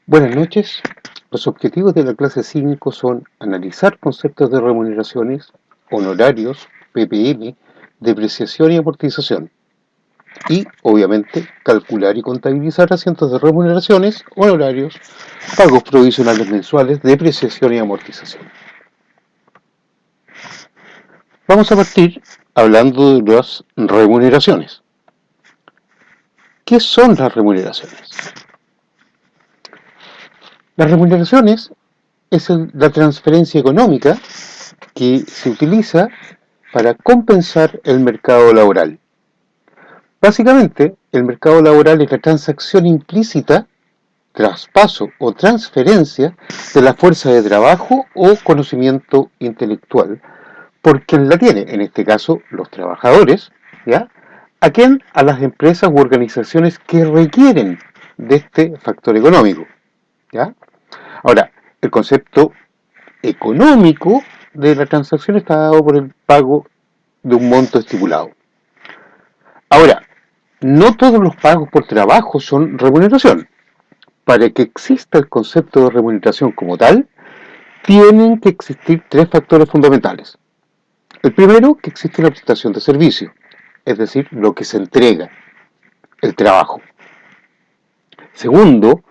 Buenas noches. Los objetivos de la clase 5 son analizar conceptos de remuneraciones, honorarios, PPM, depreciación y amortización. Y, obviamente, calcular y contabilizar asientos de remuneraciones, honorarios, pagos provisionales mensuales, depreciación y amortización. Vamos a partir hablando de las remuneraciones. ¿Qué son las remuneraciones? Las remuneraciones es la transferencia económica que se utiliza para compensar el mercado laboral. Básicamente, el mercado laboral es la transacción implícita, traspaso o transferencia de la fuerza de trabajo o conocimiento intelectual por quien la tiene, en este caso los trabajadores, ¿ya? ¿A quién? A las empresas u organizaciones que requieren de este factor económico, ¿ya? Ahora, el concepto económico de la transacción está dado por el pago de un monto estipulado. Ahora, no todos los pagos por trabajo son remuneración. Para que exista el concepto de remuneración como tal, tienen que existir tres factores fundamentales. El primero, que existe una prestación de servicio, es decir, lo que se entrega, el trabajo. Segundo,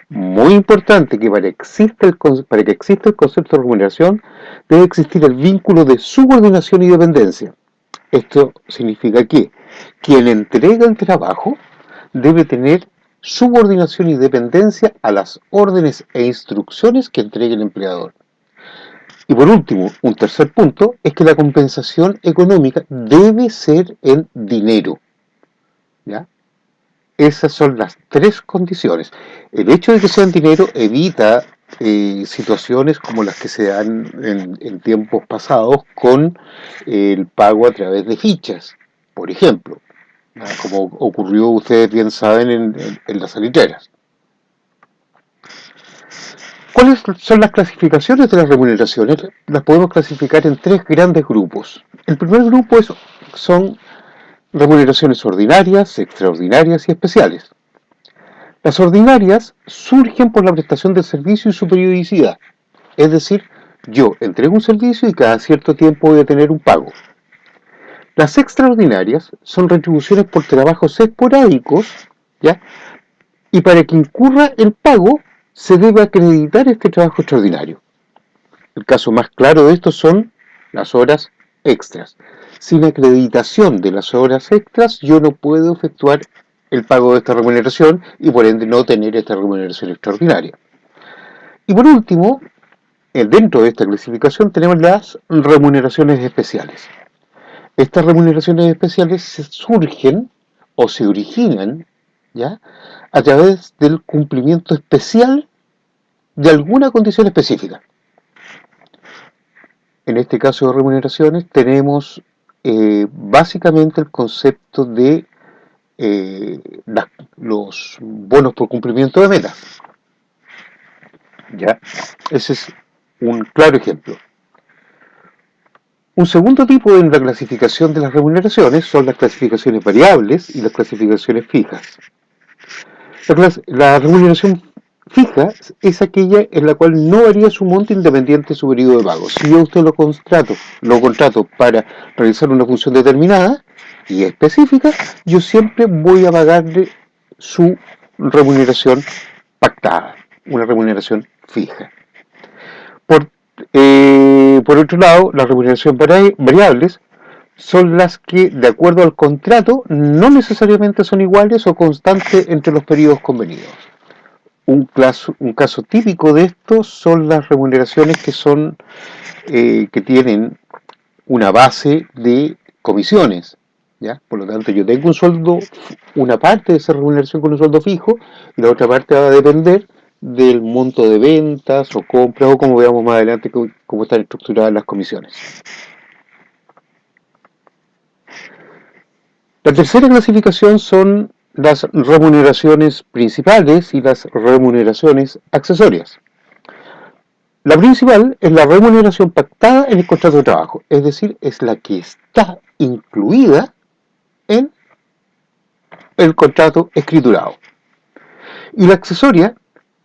muy importante que para que exista el concepto de remuneración, debe existir el vínculo de subordinación y dependencia. Esto significa que quien entrega el trabajo debe tener subordinación y dependencia a las órdenes e instrucciones que entregue el empleador. Y por último, un tercer punto es que la compensación económica debe ser en dinero, ¿ya? Esas son las tres condiciones. El hecho de que sea en dinero evita situaciones como las que se dan en tiempos pasados con el pago a través de fichas, por ejemplo, ¿no? Como ocurrió, ustedes bien saben, en las salitreras. ¿Cuáles son las clasificaciones de las remuneraciones? Las podemos clasificar en tres grandes grupos. El primer grupo son remuneraciones ordinarias, extraordinarias y especiales. Las ordinarias surgen por la prestación del servicio y su periodicidad. Es decir, yo entrego un servicio y cada cierto tiempo voy a tener un pago. Las extraordinarias son retribuciones por trabajos esporádicos, ¿ya? Y para que incurra el pago, se debe acreditar este trabajo extraordinario. El caso más claro de esto son las horas extras. Sin acreditación de las horas extras, yo no puedo efectuar el pago de esta remuneración y por ende no tener esta remuneración extraordinaria. Y por último, dentro de esta clasificación tenemos las remuneraciones especiales. Estas remuneraciones especiales surgen o se originan, ¿ya?, a través del cumplimiento especial de alguna condición específica. En este caso de remuneraciones tenemos básicamente el concepto de los bonos por cumplimiento de metas. ¿Ya? Ese es un claro ejemplo. Un segundo tipo en la clasificación de las remuneraciones son las clasificaciones variables y las clasificaciones fijas. La remuneración fija es aquella en la cual no varía su monto independiente de su periodo de pago. Si yo a usted lo contrato para realizar una función determinada y específica, yo siempre voy a pagarle su remuneración pactada, una remuneración fija. Por otro lado, las remuneraciones variables son las que, de acuerdo al contrato, no necesariamente son iguales o constantes entre los periodos convenidos. Un caso típico de esto son las remuneraciones que tienen una base de comisiones, ¿ya? Por lo tanto, yo tengo un sueldo, una parte de esa remuneración con un sueldo fijo y la otra parte va a depender del monto de ventas o compras o como veamos más adelante cómo están estructuradas las comisiones. La tercera clasificación son las remuneraciones principales y las remuneraciones accesorias. La principal es la remuneración pactada en el contrato de trabajo, es decir, es la que está incluida en el contrato escriturado. Y la accesoria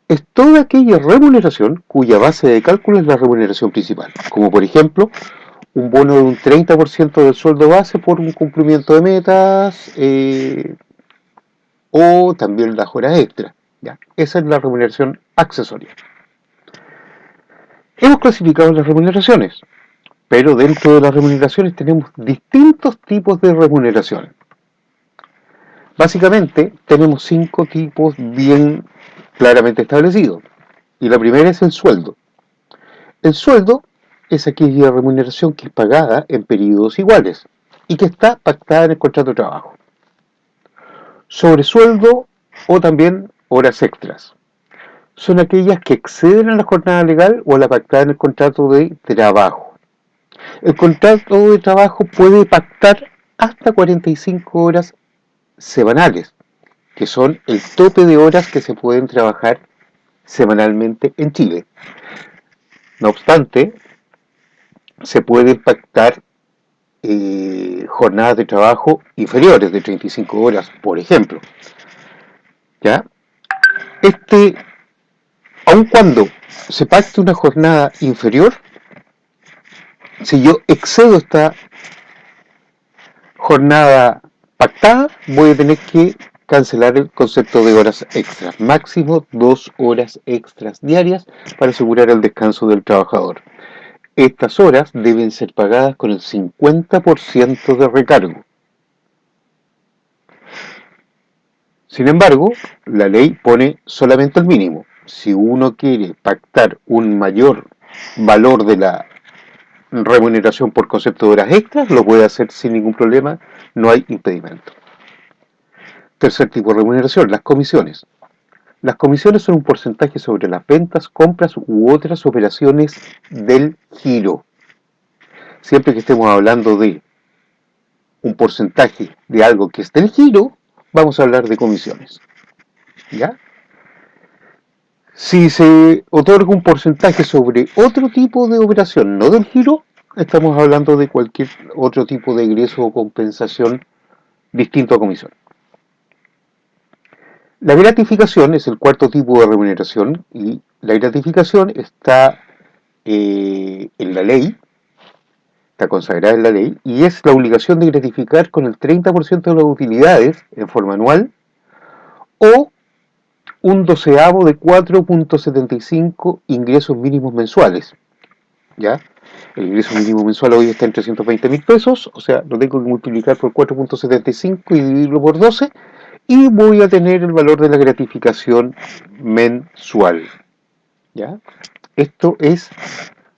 es toda aquella remuneración cuya base de cálculo es la remuneración principal, como por ejemplo un bono de un 30% del sueldo base por un cumplimiento de metas, o también las horas extra. ¿Ya? Esa es la remuneración accesoria. Hemos clasificado las remuneraciones, pero dentro de las remuneraciones tenemos distintos tipos de remuneración. Básicamente tenemos 5 tipos bien claramente establecidos. Y la primera es el sueldo. El sueldo es aquella remuneración que es pagada en periodos iguales y que está pactada en el contrato de trabajo. Sobresueldo o también horas extras son aquellas que exceden a la jornada legal o a la pactada en el contrato de trabajo. El contrato de trabajo puede pactar hasta 45 horas semanales, que son el tope de horas que se pueden trabajar semanalmente en Chile. No obstante, se pueden pactar jornadas de trabajo inferiores de 35 horas, por ejemplo. ¿Ya? Aun cuando se pacte una jornada inferior, si yo excedo esta jornada pactada, voy a tener que cancelar el concepto de horas extras. Máximo 2 horas extras diarias para asegurar el descanso del trabajador. Estas horas deben ser pagadas con el 50% de recargo. Sin embargo, la ley pone solamente el mínimo. Si uno quiere pactar un mayor valor de la remuneración por concepto de horas extras, lo puede hacer sin ningún problema, no hay impedimento. Tercer tipo de remuneración, las comisiones. Las comisiones son un porcentaje sobre las ventas, compras u otras operaciones del giro. Siempre que estemos hablando de un porcentaje de algo que es del giro, vamos a hablar de comisiones. ¿Ya? Si se otorga un porcentaje sobre otro tipo de operación, no del giro, estamos hablando de cualquier otro tipo de ingreso o compensación distinto a comisión. La gratificación es el cuarto tipo de remuneración y la gratificación está en la ley, está consagrada en la ley, y es la obligación de gratificar con el 30% de las utilidades en forma anual o un doceavo de 4.75 ingresos mínimos mensuales. ¿Ya? El ingreso mínimo mensual hoy está en 320.000 pesos, o sea, lo tengo que multiplicar por 4.75 y dividirlo por 12, y voy a tener el valor de la gratificación mensual. ¿Ya? Esto es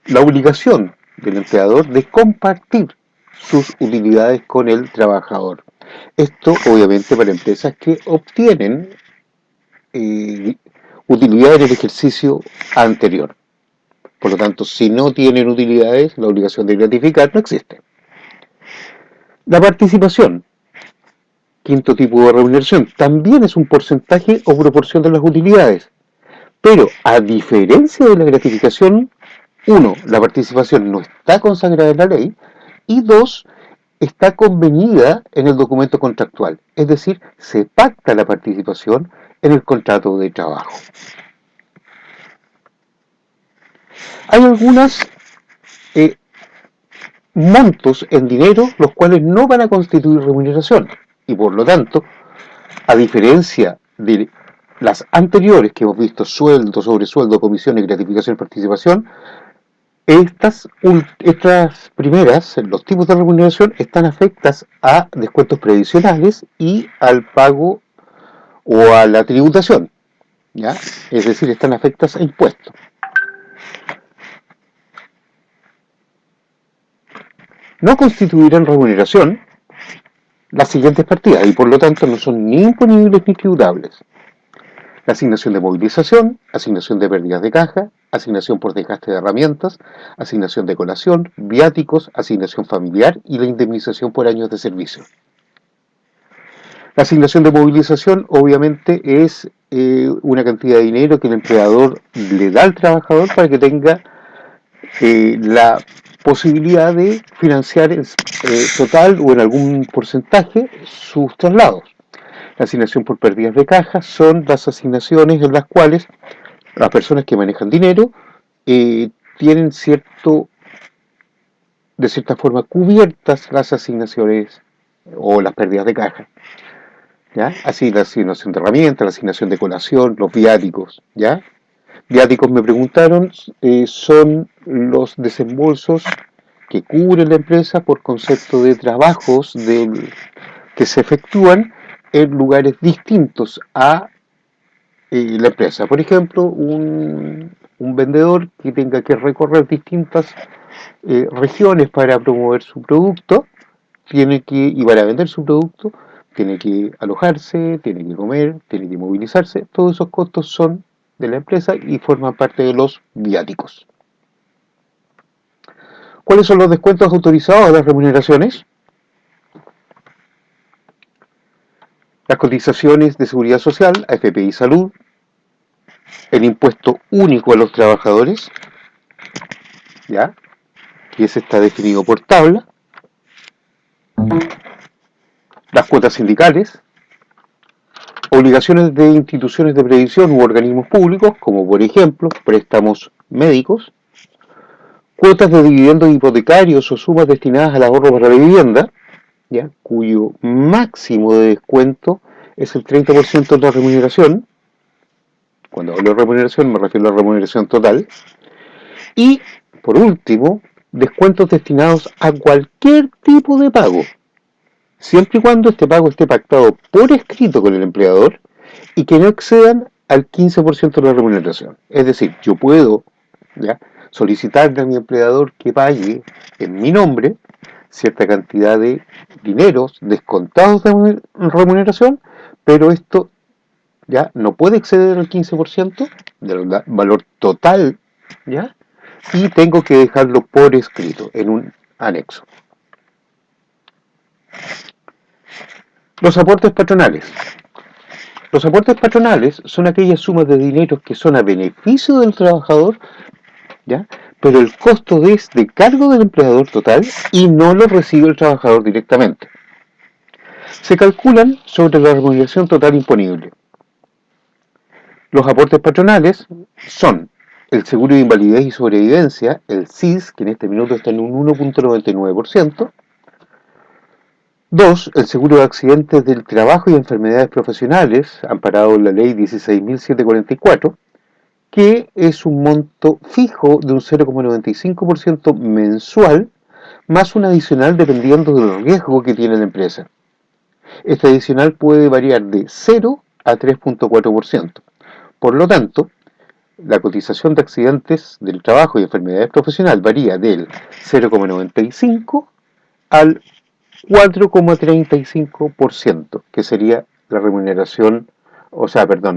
la obligación del empleador de compartir sus utilidades con el trabajador. Esto obviamente para empresas que obtienen utilidad en el ejercicio anterior. Por lo tanto, si no tienen utilidades, la obligación de gratificar no existe. La participación, quinto tipo de remuneración, también es un porcentaje o proporción de las utilidades. Pero a diferencia de la gratificación, uno, la participación no está consagrada en la ley, y dos, está convenida en el documento contractual. Es decir, se pacta la participación en el contrato de trabajo. Hay algunos montos en dinero los cuales no van a constituir remuneración y por lo tanto, a diferencia de las anteriores que hemos visto, sueldo, sobresueldo, comisiones, gratificación y participación, estas primeras, los tipos de remuneración, están afectas a descuentos previsionales y al pago o a la tributación, ¿ya? Es decir, están afectas a impuestos. No constituirán remuneración las siguientes partidas y por lo tanto no son ni imponibles ni tributables: la asignación de movilización, asignación de pérdidas de caja, asignación por desgaste de herramientas, asignación de colación, viáticos, asignación familiar y la indemnización por años de servicio. La asignación de movilización obviamente es una cantidad de dinero que el empleador le da al trabajador para que tenga la posibilidad de financiar total o en algún porcentaje sus traslados. La asignación por pérdidas de caja son las asignaciones en las cuales Las personas que manejan dinero tienen de cierta forma cubiertas las asignaciones o las pérdidas de caja, ¿ya? Así la asignación de herramientas, la asignación de colación, los viáticos, ¿ya? Viáticos me preguntaron, son los desembolsos que cubre la empresa por concepto de trabajos que se efectúan en lugares distintos a la empresa. Por ejemplo, un vendedor que tenga que recorrer distintas regiones para promover su producto, y para vender su producto, tiene que alojarse, tiene que comer, tiene que movilizarse. Todos esos costos son de la empresa y forman parte de los viáticos. ¿Cuáles son los descuentos autorizados a las remuneraciones? Las cotizaciones de seguridad social, AFP y salud, el impuesto único a los trabajadores, ¿ya? Que ese está definido por tabla, las cuotas sindicales, obligaciones de instituciones de previsión u organismos públicos, como por ejemplo préstamos médicos, cuotas de dividendos hipotecarios o sumas destinadas al ahorro para la vivienda, ¿ya? Cuyo máximo de descuento es el 30% de la remuneración. Cuando hablo de remuneración me refiero a la remuneración total. Y, por último, descuentos destinados a cualquier tipo de pago, siempre y cuando este pago esté pactado por escrito con el empleador y que no excedan al 15% de la remuneración. Es decir, yo puedo, ¿ya?, solicitarle a mi empleador que pague en mi nombre cierta cantidad de dineros descontados de remuneración, pero esto ya no puede exceder el 15% del valor total, ¿ya? Y tengo que dejarlo por escrito en un anexo. Los aportes patronales. Los aportes patronales son aquellas sumas de dinero que son a beneficio del trabajador, ¿ya? Pero el costo es de cargo del empleador total y no lo recibe el trabajador directamente. Se calculan sobre la remuneración total imponible. Los aportes patronales son el seguro de invalidez y sobrevivencia, el SIS, que en este minuto está en un 1.99%. 2. El seguro de accidentes del trabajo y enfermedades profesionales, amparado en la ley 16.744, que es un monto fijo de un 0,95% mensual, más un adicional dependiendo del riesgo que tiene la empresa. Este adicional puede variar de 0 a 3,4%. Por lo tanto, la cotización de accidentes del trabajo y enfermedades profesionales varía del 0,95 al 4,35%, que sería la remuneración,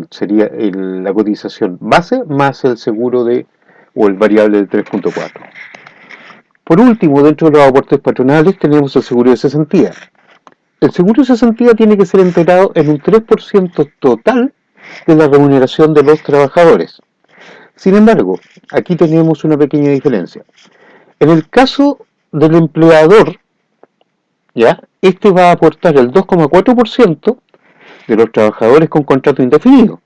sería la cotización base más el seguro o el variable del 3,4%. Por último, dentro de los aportes patronales tenemos el seguro de cesantía. El seguro de cesantía tiene que ser integrado en un 3% total de la remuneración de los trabajadores. Sin embargo, aquí tenemos una pequeña diferencia. En el caso del empleador, ¿ya?, este va a aportar el 2,4% de los trabajadores con contrato indefinido.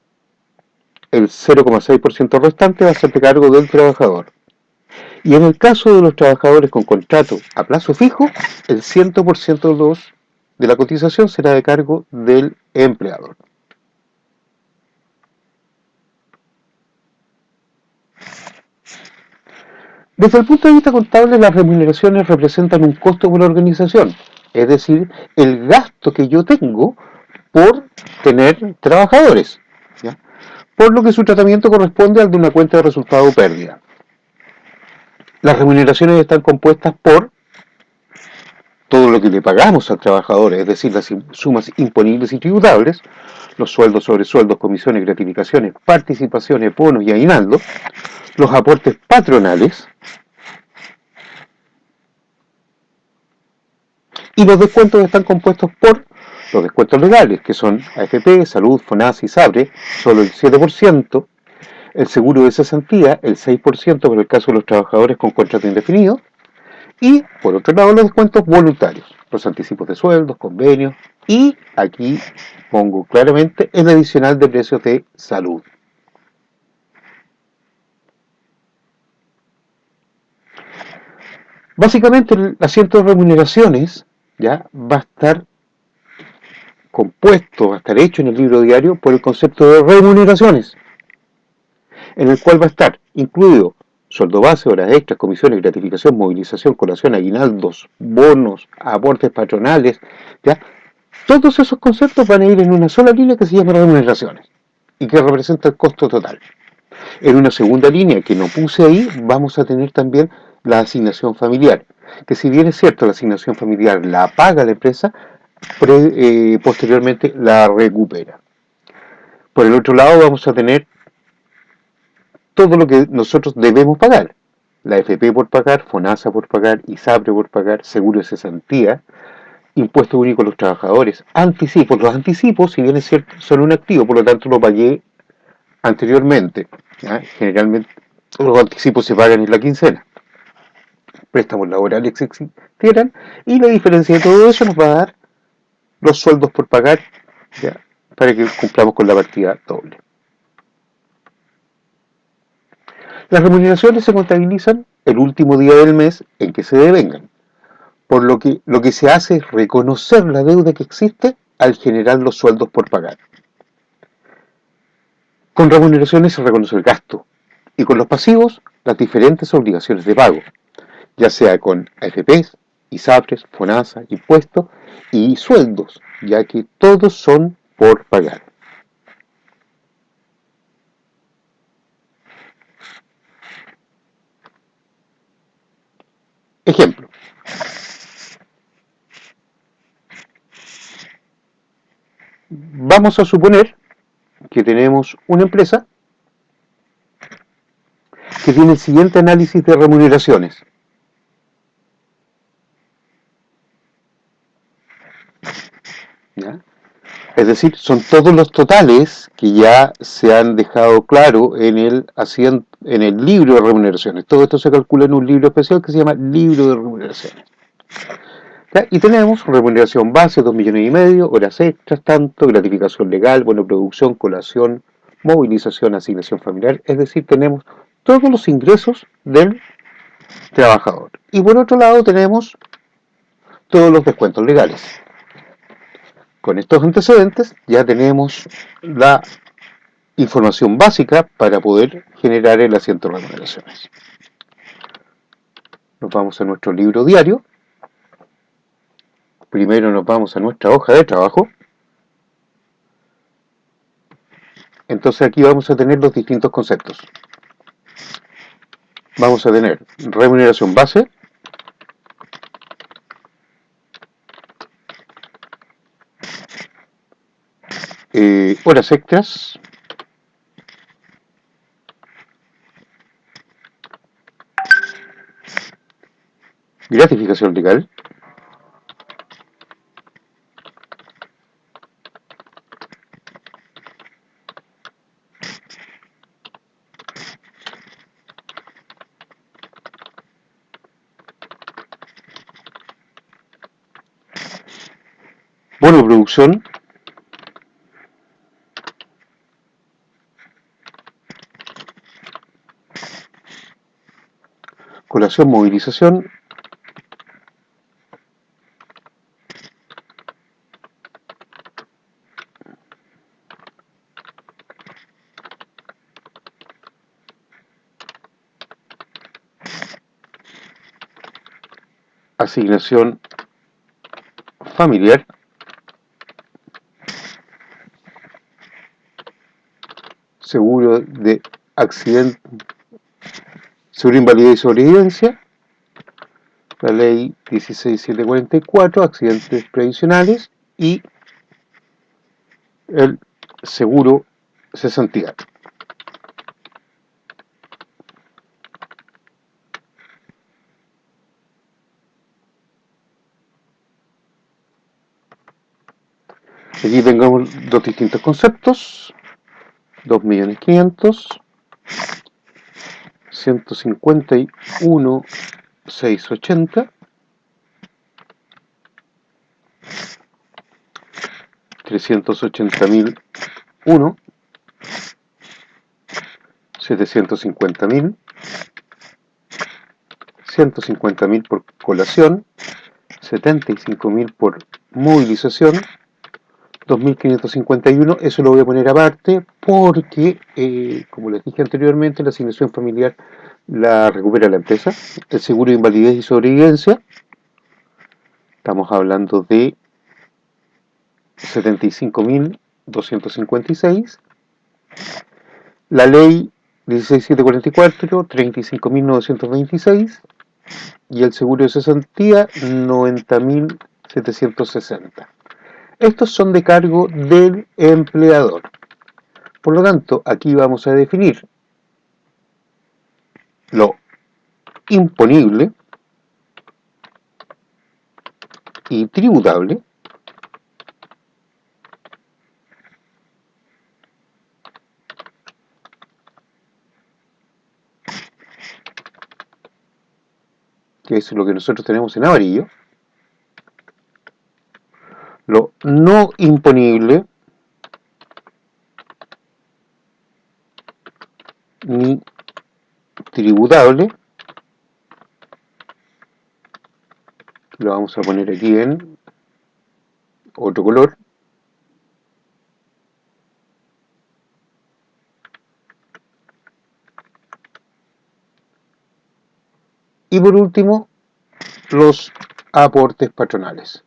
El 0,6% restante va a ser de cargo del trabajador. Y en el caso de los trabajadores con contrato a plazo fijo, el 100% de la cotización será de cargo del empleador. Desde el punto de vista contable, las remuneraciones representan un costo por la organización, es decir, el gasto que yo tengo por tener trabajadores, ¿ya?, por lo que su tratamiento corresponde al de una cuenta de resultado o pérdida. Las remuneraciones están compuestas por todo lo que le pagamos al trabajador, es decir, las sumas imponibles y tributables, los sueldos, sobresueldos, comisiones, gratificaciones, participaciones, bonos y aguinaldos, los aportes patronales y los descuentos están compuestos por los descuentos legales, que son AFP, Salud, FONASA y SABRE, solo el 7%, el seguro de cesantía, el 6% para el caso de los trabajadores con contrato indefinido, y, por otro lado, los descuentos voluntarios, los anticipos de sueldos, convenios, y aquí pongo claramente el adicional de precios de salud. Básicamente el asiento de remuneraciones ya va a estar compuesto, va a estar hecho en el libro diario por el concepto de remuneraciones, en el cual va a estar incluido sueldo base, horas extras, comisiones, gratificación, movilización, colación, aguinaldos, bonos, aportes patronales, ¿ya? Todos esos conceptos van a ir en una sola línea que se llama remuneraciones y que representa el costo total. En una segunda línea que no puse ahí, vamos a tener también la asignación familiar, que si bien es cierto la asignación familiar la paga la empresa, posteriormente la recupera. Por el otro lado vamos a tener todo lo que nosotros debemos pagar. La FP por pagar, FONASA por pagar, ISAPRE por pagar, seguro de cesantía, impuesto único a los trabajadores, anticipos. Los anticipos, si bien es cierto, son un activo, por lo tanto lo pagué anteriormente. ¿Ya? Generalmente los anticipos se pagan en la quincena. Préstamos laborales que existieran y la diferencia de todo eso nos va a dar los sueldos por pagar, ¿ya? Para que cumplamos con la partida doble. Las remuneraciones se contabilizan el último día del mes en que se devengan, por lo que se hace es reconocer la deuda que existe al generar los sueldos por pagar. Con remuneraciones se reconoce el gasto y con los pasivos las diferentes obligaciones de pago, ya sea con AFPs, ISAPRES, FONASA, impuestos y sueldos, ya que todos son por pagar. Ejemplo, vamos a suponer que tenemos una empresa que tiene el siguiente análisis de remuneraciones. ¿Ya? Es decir, son todos los totales que ya se han dejado claro en el libro de remuneraciones. Todo esto se calcula en un libro especial que se llama libro de remuneraciones. ¿Ya? Y tenemos remuneración base, 2,5 millones, horas extras, tanto, gratificación legal, bono producción, colación, movilización, asignación familiar. Es decir, tenemos todos los ingresos del trabajador. Y por otro lado tenemos todos los descuentos legales. Con estos antecedentes ya tenemos la información básica para poder generar el asiento de remuneraciones. Nos vamos a nuestro libro diario. Primero nos vamos a nuestra hoja de trabajo. Entonces aquí vamos a tener los distintos conceptos. Vamos a tener remuneración base, horas extras, gratificación legal, bono de producción, colación, movilización, asignación familiar, seguro de accidente, seguro de invalidez y sobrevivencia, la ley 16744, accidentes previsionales y el seguro cesantía. Aquí tengamos dos distintos conceptos, 2.500.000, 151.680, 380.001, 750.000, 150.000 por colación, 75.000 por movilización, 2.551, eso lo voy a poner aparte porque, como les dije anteriormente, la asignación familiar la recupera la empresa. El seguro de invalidez y sobrevivencia, estamos hablando de 75.256. La ley 16744, 35.926. Y el seguro de cesantía, 90.760. Estos son de cargo del empleador. Por lo tanto, aquí vamos a definir lo imponible y tributable, que es lo que nosotros tenemos en amarillo, lo no imponible ni tributable, lo vamos a poner aquí en otro color, y por último, los aportes patronales.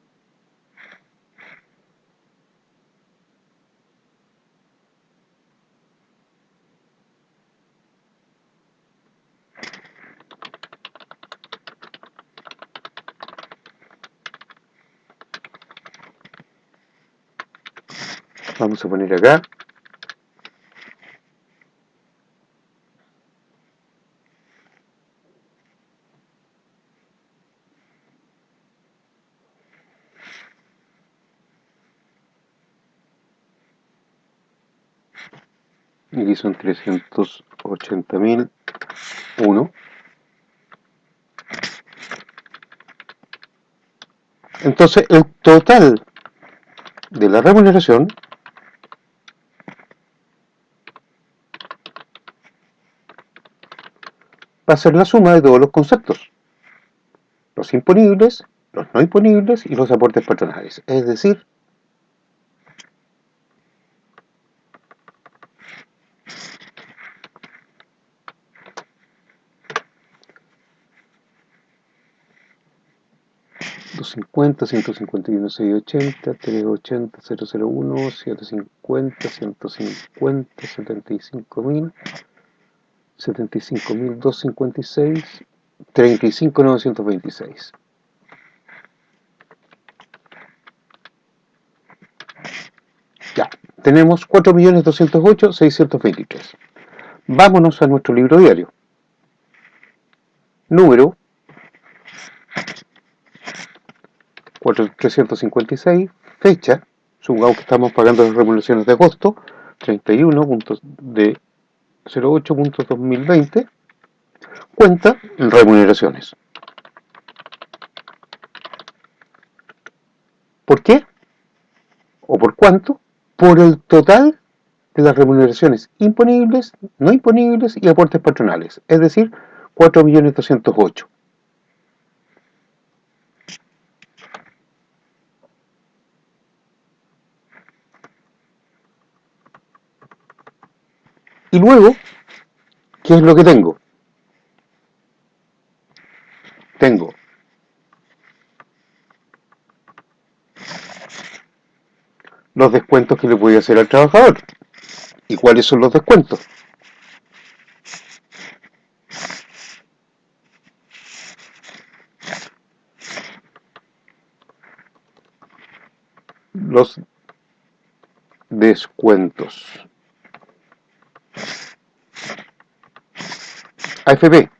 Vamos a poner acá y aquí son 380.001. Entonces, el total de la remuneración va a ser la suma de todos los conceptos, los imponibles, los no imponibles y los aportes patronales. Es decir, $250, $151, $680, $380, $001, $750, $150, $75.000, $75.256, $35.926. Ya, tenemos 4.208.623. Vámonos a nuestro libro diario. Número 4.356, fecha, supongamos que estamos pagando las remuneraciones de agosto, 31 de 08.2020, cuenta en remuneraciones. ¿Por qué? ¿O por cuánto? Por el total de las remuneraciones imponibles, no imponibles y aportes patronales, es decir, 4.208.000. Y luego, ¿qué es lo que tengo? Tengo los descuentos que le voy a hacer al trabajador. ¿Y cuáles son los descuentos? Los descuentos. AFP,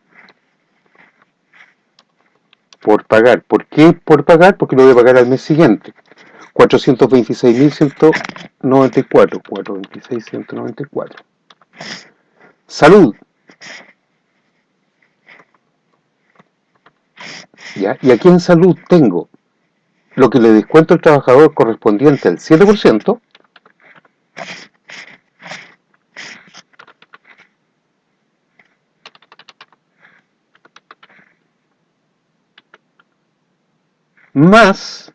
por pagar. ¿Por qué por pagar? Porque lo voy a pagar al mes siguiente. 426.194. 426.194. Salud. ¿Ya? Y aquí en salud tengo lo que le descuento al trabajador correspondiente al 7%, más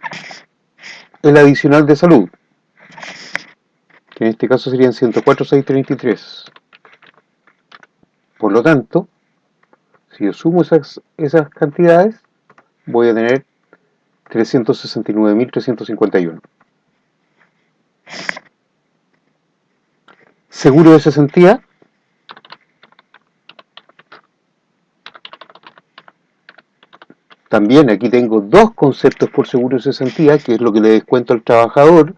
el adicional de salud, que en este caso serían 104.633. Por lo tanto, si yo sumo esas cantidades, voy a tener 369.351. Seguro de cesantía. También aquí tengo dos conceptos por seguro de cesantía, que es lo que le descuento al trabajador,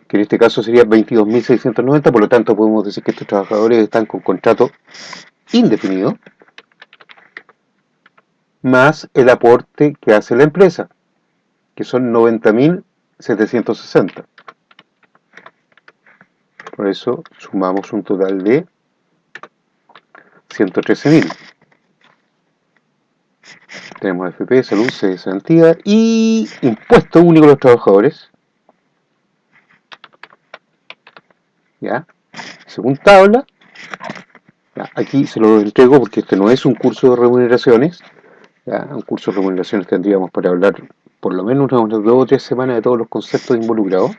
que en este caso sería 22.690, por lo tanto podemos decir que estos trabajadores están con contrato indefinido, más el aporte que hace la empresa, que son 90.760. Por eso sumamos un total de 113.000. Tenemos FP, salud, cesantía y impuesto único a los trabajadores. ¿Ya? Según tabla, ¿ya? Aquí se lo entrego porque este no es un curso de remuneraciones. ¿Ya? Un curso de remuneraciones tendríamos para hablar por lo menos unas 2 o 3 semanas de todos los conceptos involucrados,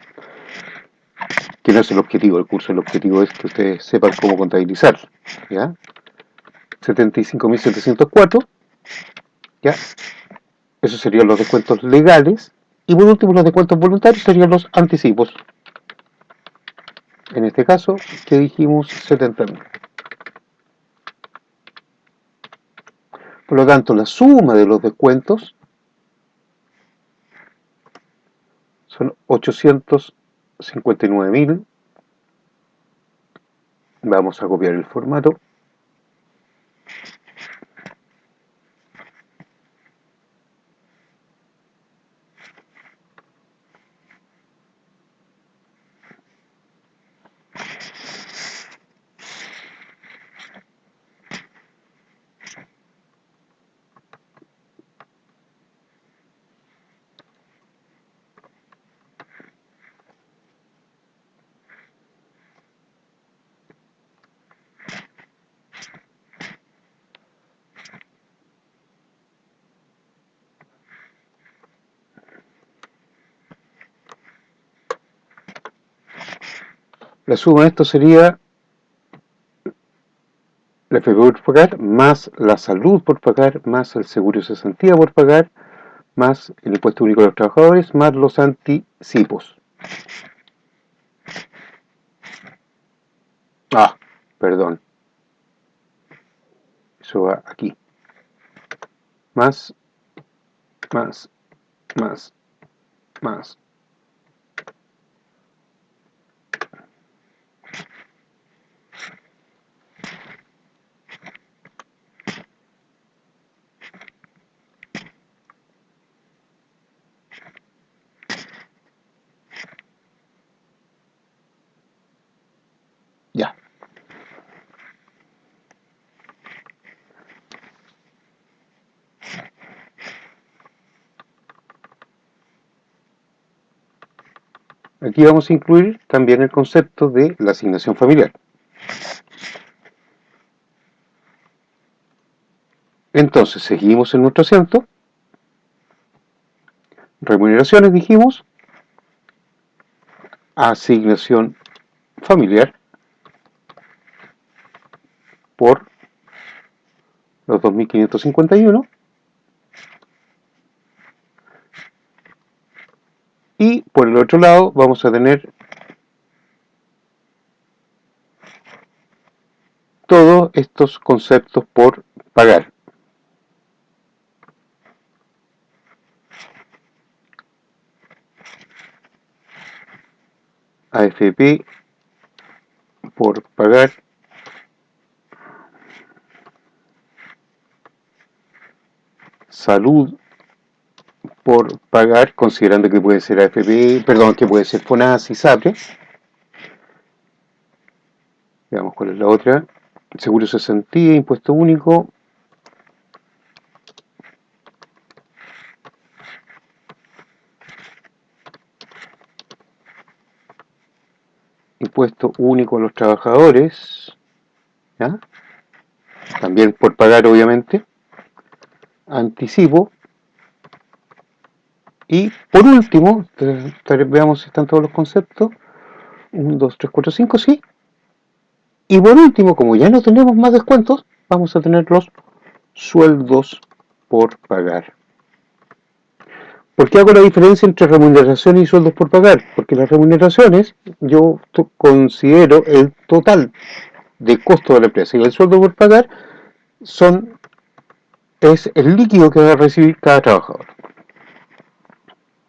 que no es el objetivo del curso. El objetivo es que ustedes sepan cómo contabilizar. ¿Ya? 75.704. ¿Ya? Esos serían los descuentos legales. Y por último, los descuentos voluntarios serían los anticipos. En este caso, que dijimos 70.000. Por lo tanto, la suma de los descuentos son 859.000. Vamos a copiar el formato. La suma de esto sería la FP por pagar, más la salud por pagar, más el seguro de cesantía por pagar, más el impuesto único de los trabajadores, más los anticipos. Ah, perdón. Eso va aquí. Más, más, más, más. Ya. Aquí vamos a incluir también el concepto de la asignación familiar. Entonces, seguimos en nuestro asiento. Remuneraciones, dijimos. Asignación familiar por los 2.551. Y por el otro lado vamos a tener todos estos conceptos por pagar. AFP por pagar, salud por pagar, considerando que puede ser AFP, perdón, que puede ser FONASA y SAPRE. Veamos cuál es la otra. Seguro de cesantía, impuesto único. Impuesto único a los trabajadores. ¿Ya? También por pagar, obviamente. Anticipo. Y por último, veamos si están todos los conceptos. 1, 2, 3, 4, 5, sí. Y por último, como ya no tenemos más descuentos, vamos a tener los sueldos por pagar. ¿Por qué hago la diferencia entre remuneraciones y sueldos por pagar? Porque las remuneraciones yo considero el total de costo de la empresa y el sueldo por pagar es el líquido que va a recibir cada trabajador.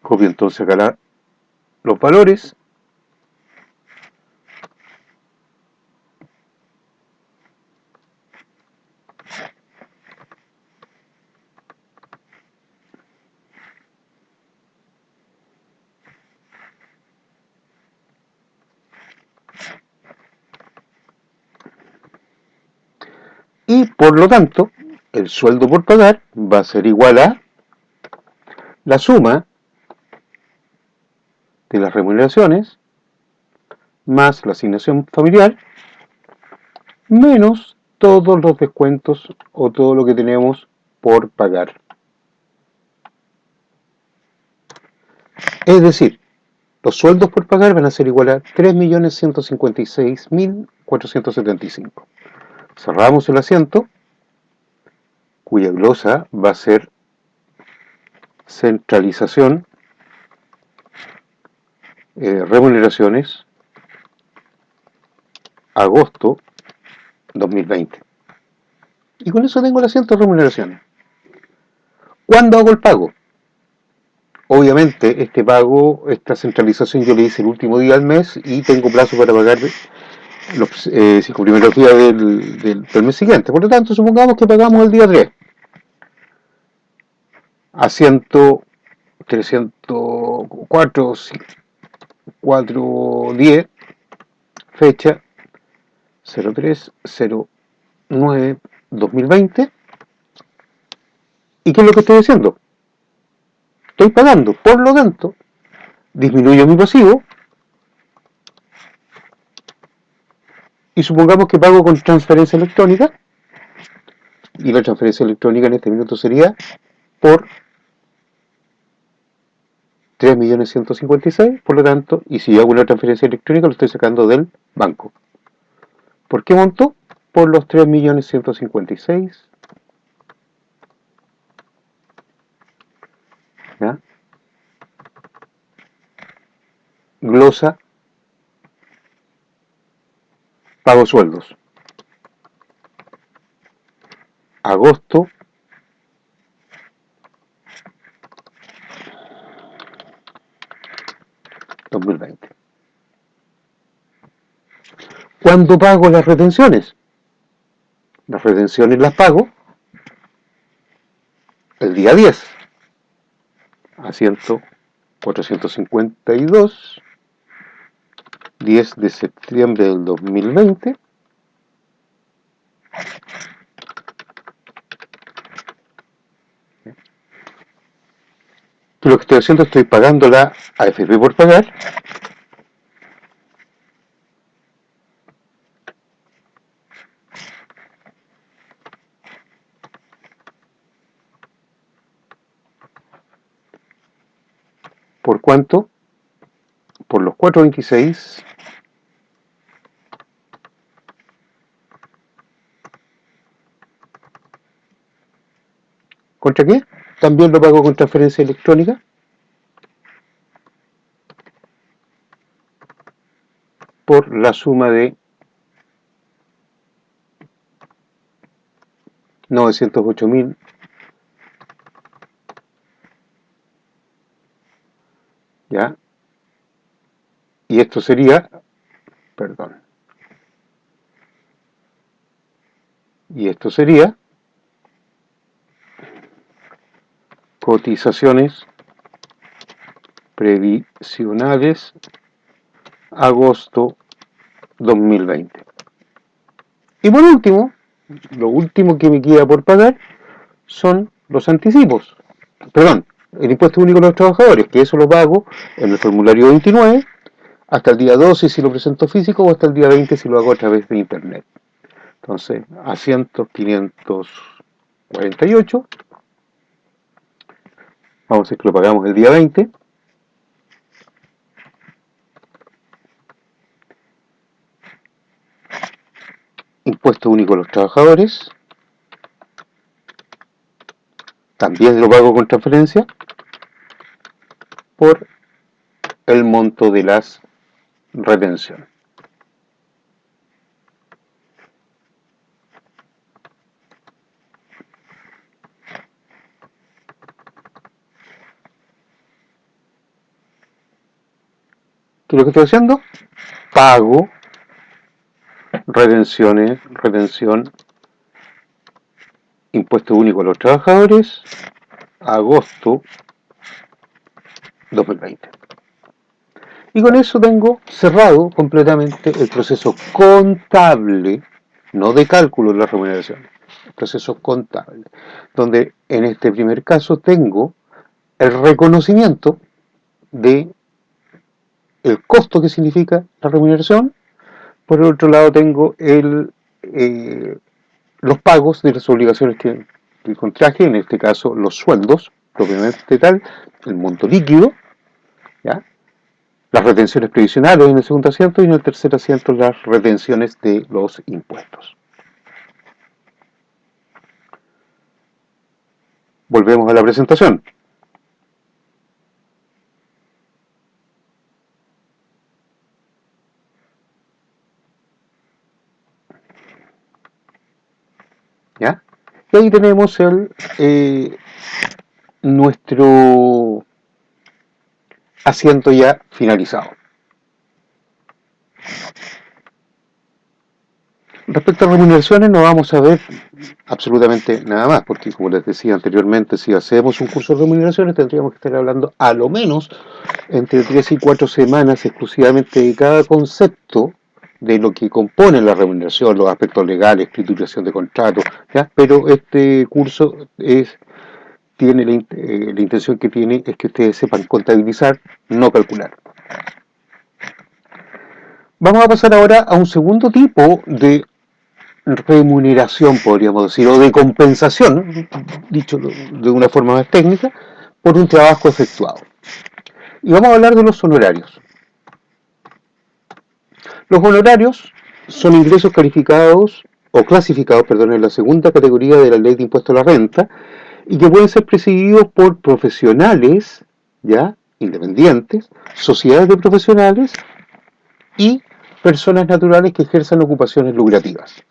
Copio entonces acá los valores. Y por lo tanto, el sueldo por pagar va a ser igual a la suma de las remuneraciones más la asignación familiar menos todos los descuentos o todo lo que tenemos por pagar. Es decir, los sueldos por pagar van a ser igual a 3.156.475. Cerramos el asiento, cuya glosa va a ser centralización, remuneraciones, agosto 2020. Y con eso tengo el asiento de remuneraciones. ¿Cuándo hago el pago? Obviamente, esta centralización yo le hice el último día del mes y tengo plazo para pagar los 5 primeros días del mes siguiente. Por lo tanto, supongamos que pagamos el día 3. Asiento 304, 410, fecha 03/09/2020. ¿Y qué es lo que estoy haciendo? Estoy pagando, por lo tanto, disminuyo mi pasivo y supongamos que pago con transferencia electrónica y la transferencia electrónica en este minuto sería por 3.156.000, por lo tanto, y si yo hago una transferencia electrónica lo estoy sacando del banco. ¿Por qué monto? Por los 3.156.000. ¿Ya? Glosa, pago sueldos. Agosto 2020. ¿Cuándo pago las retenciones? Las retenciones las pago el día 10. Asiento 452, 10 de septiembre del 2020. Lo que estoy haciendo, estoy pagando la AFP por pagar. ¿Por cuánto? Por los 426. ¿Contra qué? También lo pago con transferencia electrónica. Por la suma de 908.000. ¿Ya? Y esto sería, perdón, y esto sería cotizaciones previsionales agosto 2020. Y por último, lo último que me queda por pagar son los anticipos. Perdón, el impuesto único de los trabajadores, que eso lo pago en el formulario 29 hasta el día 12 si lo presento físico o hasta el día 20 si lo hago a través de internet. Entonces, asientos 548, Vamos a decir que lo pagamos el día 20. Impuesto único a los trabajadores. También lo pago con transferencia por el monto de las retenciones. ¿Qué es lo que estoy haciendo? Pago, retención, impuesto único a los trabajadores, agosto 2020. Y con eso tengo cerrado completamente el proceso contable, no de cálculo de la remuneración, el proceso contable, donde en este primer caso tengo el reconocimiento de el costo que significa la remuneración. Por el otro lado tengo los pagos de las obligaciones que contraje, en este caso los sueldos, propiamente tal, el monto líquido, ¿ya? Las retenciones previsionales en el segundo asiento y en el tercer asiento las retenciones de los impuestos. Volvemos a la presentación. ¿Ya? Y ahí tenemos nuestro asiento ya finalizado. Respecto a remuneraciones no vamos a ver absolutamente nada más, porque como les decía anteriormente, si hacemos un curso de remuneraciones tendríamos que estar hablando a lo menos entre 3 y 4 semanas exclusivamente de cada concepto de lo que compone la remuneración, los aspectos legales, escrituración de contratos, ¿ya? Pero este curso tiene la intención que tiene es que ustedes sepan contabilizar, no calcular. Vamos a pasar ahora a un segundo tipo de remuneración, podríamos decir, o de compensación, dicho de una forma más técnica, por un trabajo efectuado. Y vamos a hablar de los honorarios. Los honorarios son ingresos calificados o clasificados, perdón, en la segunda categoría de la ley de impuesto a la renta y que pueden ser percibidos por profesionales, ya, independientes, sociedades de profesionales y personas naturales que ejerzan ocupaciones lucrativas.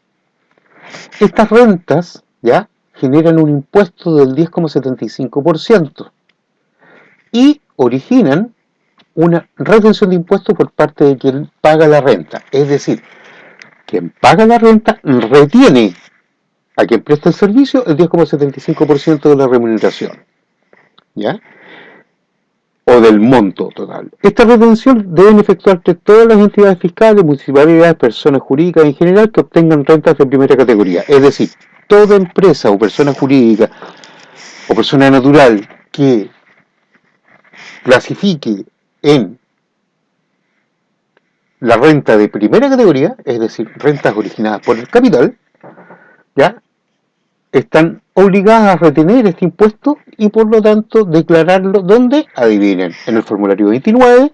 Estas rentas, ya, generan un impuesto del 10,75% y originan una retención de impuestos por parte de quien paga la renta. Es decir, quien paga la renta retiene a quien presta el servicio el 10,75% de la remuneración, ¿ya? O del monto total. Esta retención deben efectuarse todas las entidades fiscales, municipalidades, personas jurídicas en general que obtengan rentas de primera categoría. Es decir, toda empresa o persona jurídica o persona natural que clasifique en la renta de primera categoría, es decir, rentas originadas por el capital, ¿ya? Están obligadas a retener este impuesto y por lo tanto declararlo, ¿dónde? Adivinen, en el formulario 29,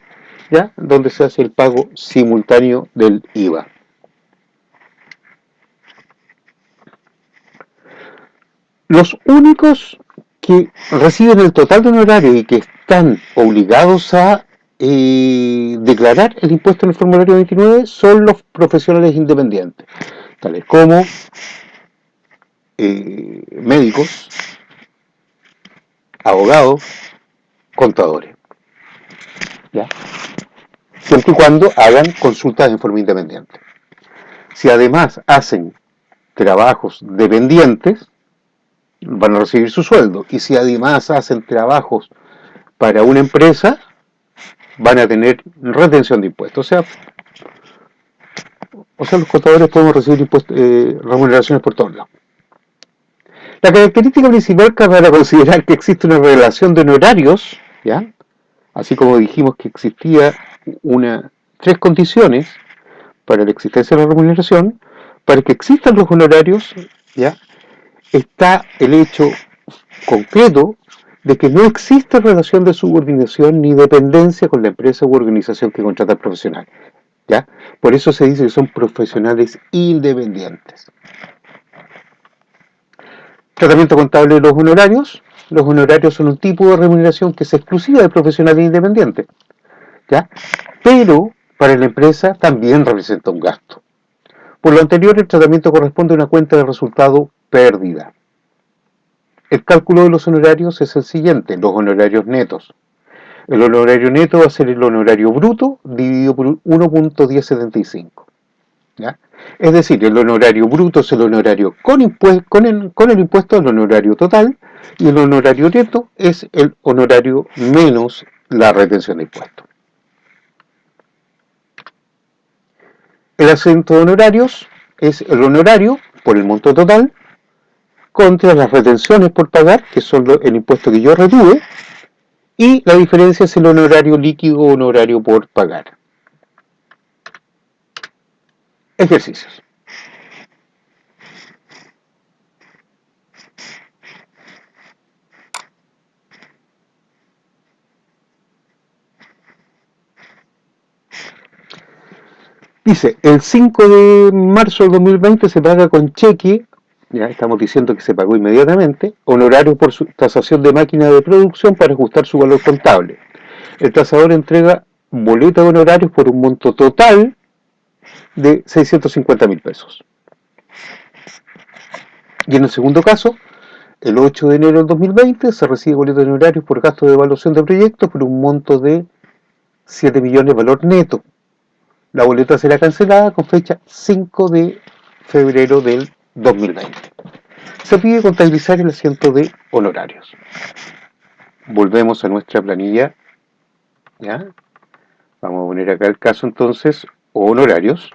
¿ya? Donde se hace el pago simultáneo del IVA. Los únicos que reciben el total de honorario y que están obligados a declarar el impuesto en el formulario 29 son los profesionales independientes, tales como médicos, abogados, contadores, ¿ya? Siempre y cuando hagan consultas en forma independiente. Si además hacen trabajos dependientes, van a recibir su sueldo. Y si además hacen trabajos para una empresa, van a tener retención de impuestos. O sea los contadores podemos recibir remuneraciones por todos lados. La característica principal para considerar que existe una relación de honorarios, ¿ya? Así como dijimos que existía tres condiciones para la existencia de la remuneración, para que existan los honorarios, ¿ya? Está el hecho concreto de que no existe relación de subordinación ni dependencia con la empresa u organización que contrata al profesional. ¿Ya? Por eso se dice que son profesionales independientes. Tratamiento contable de los honorarios. Los honorarios son un tipo de remuneración que es exclusiva de profesionales independientes. ¿Ya? Pero para la empresa también representa un gasto. Por lo anterior, el tratamiento corresponde a una cuenta de resultado pérdida. El cálculo de los honorarios es el siguiente, los honorarios netos. El honorario neto va a ser el honorario bruto dividido por 1.1075. ¿Ya? Es decir, el honorario bruto es el honorario con el impuesto del honorario total y el honorario neto es el honorario menos la retención de impuestos. El acento de honorarios es el honorario por el monto total contra las retenciones por pagar, que son el impuesto que yo retuve, y la diferencia es el honorario líquido o honorario por pagar. Ejercicios. Dice, el 5 de marzo del 2020 se paga con cheque, ya estamos diciendo que se pagó inmediatamente, honorario por su tasación de máquina de producción para ajustar su valor contable. El tasador entrega boleta de honorarios por un monto total de 650.000 pesos. Y en el segundo caso, el 8 de enero del 2020 se recibe boleta de honorarios por gasto de evaluación de proyectos por un monto de 7 millones de valor neto. La boleta será cancelada con fecha 5 de febrero del 2020. Se pide contabilizar el asiento de honorarios. Volvemos a nuestra planilla. ¿Ya? Vamos a poner acá el caso entonces, honorarios.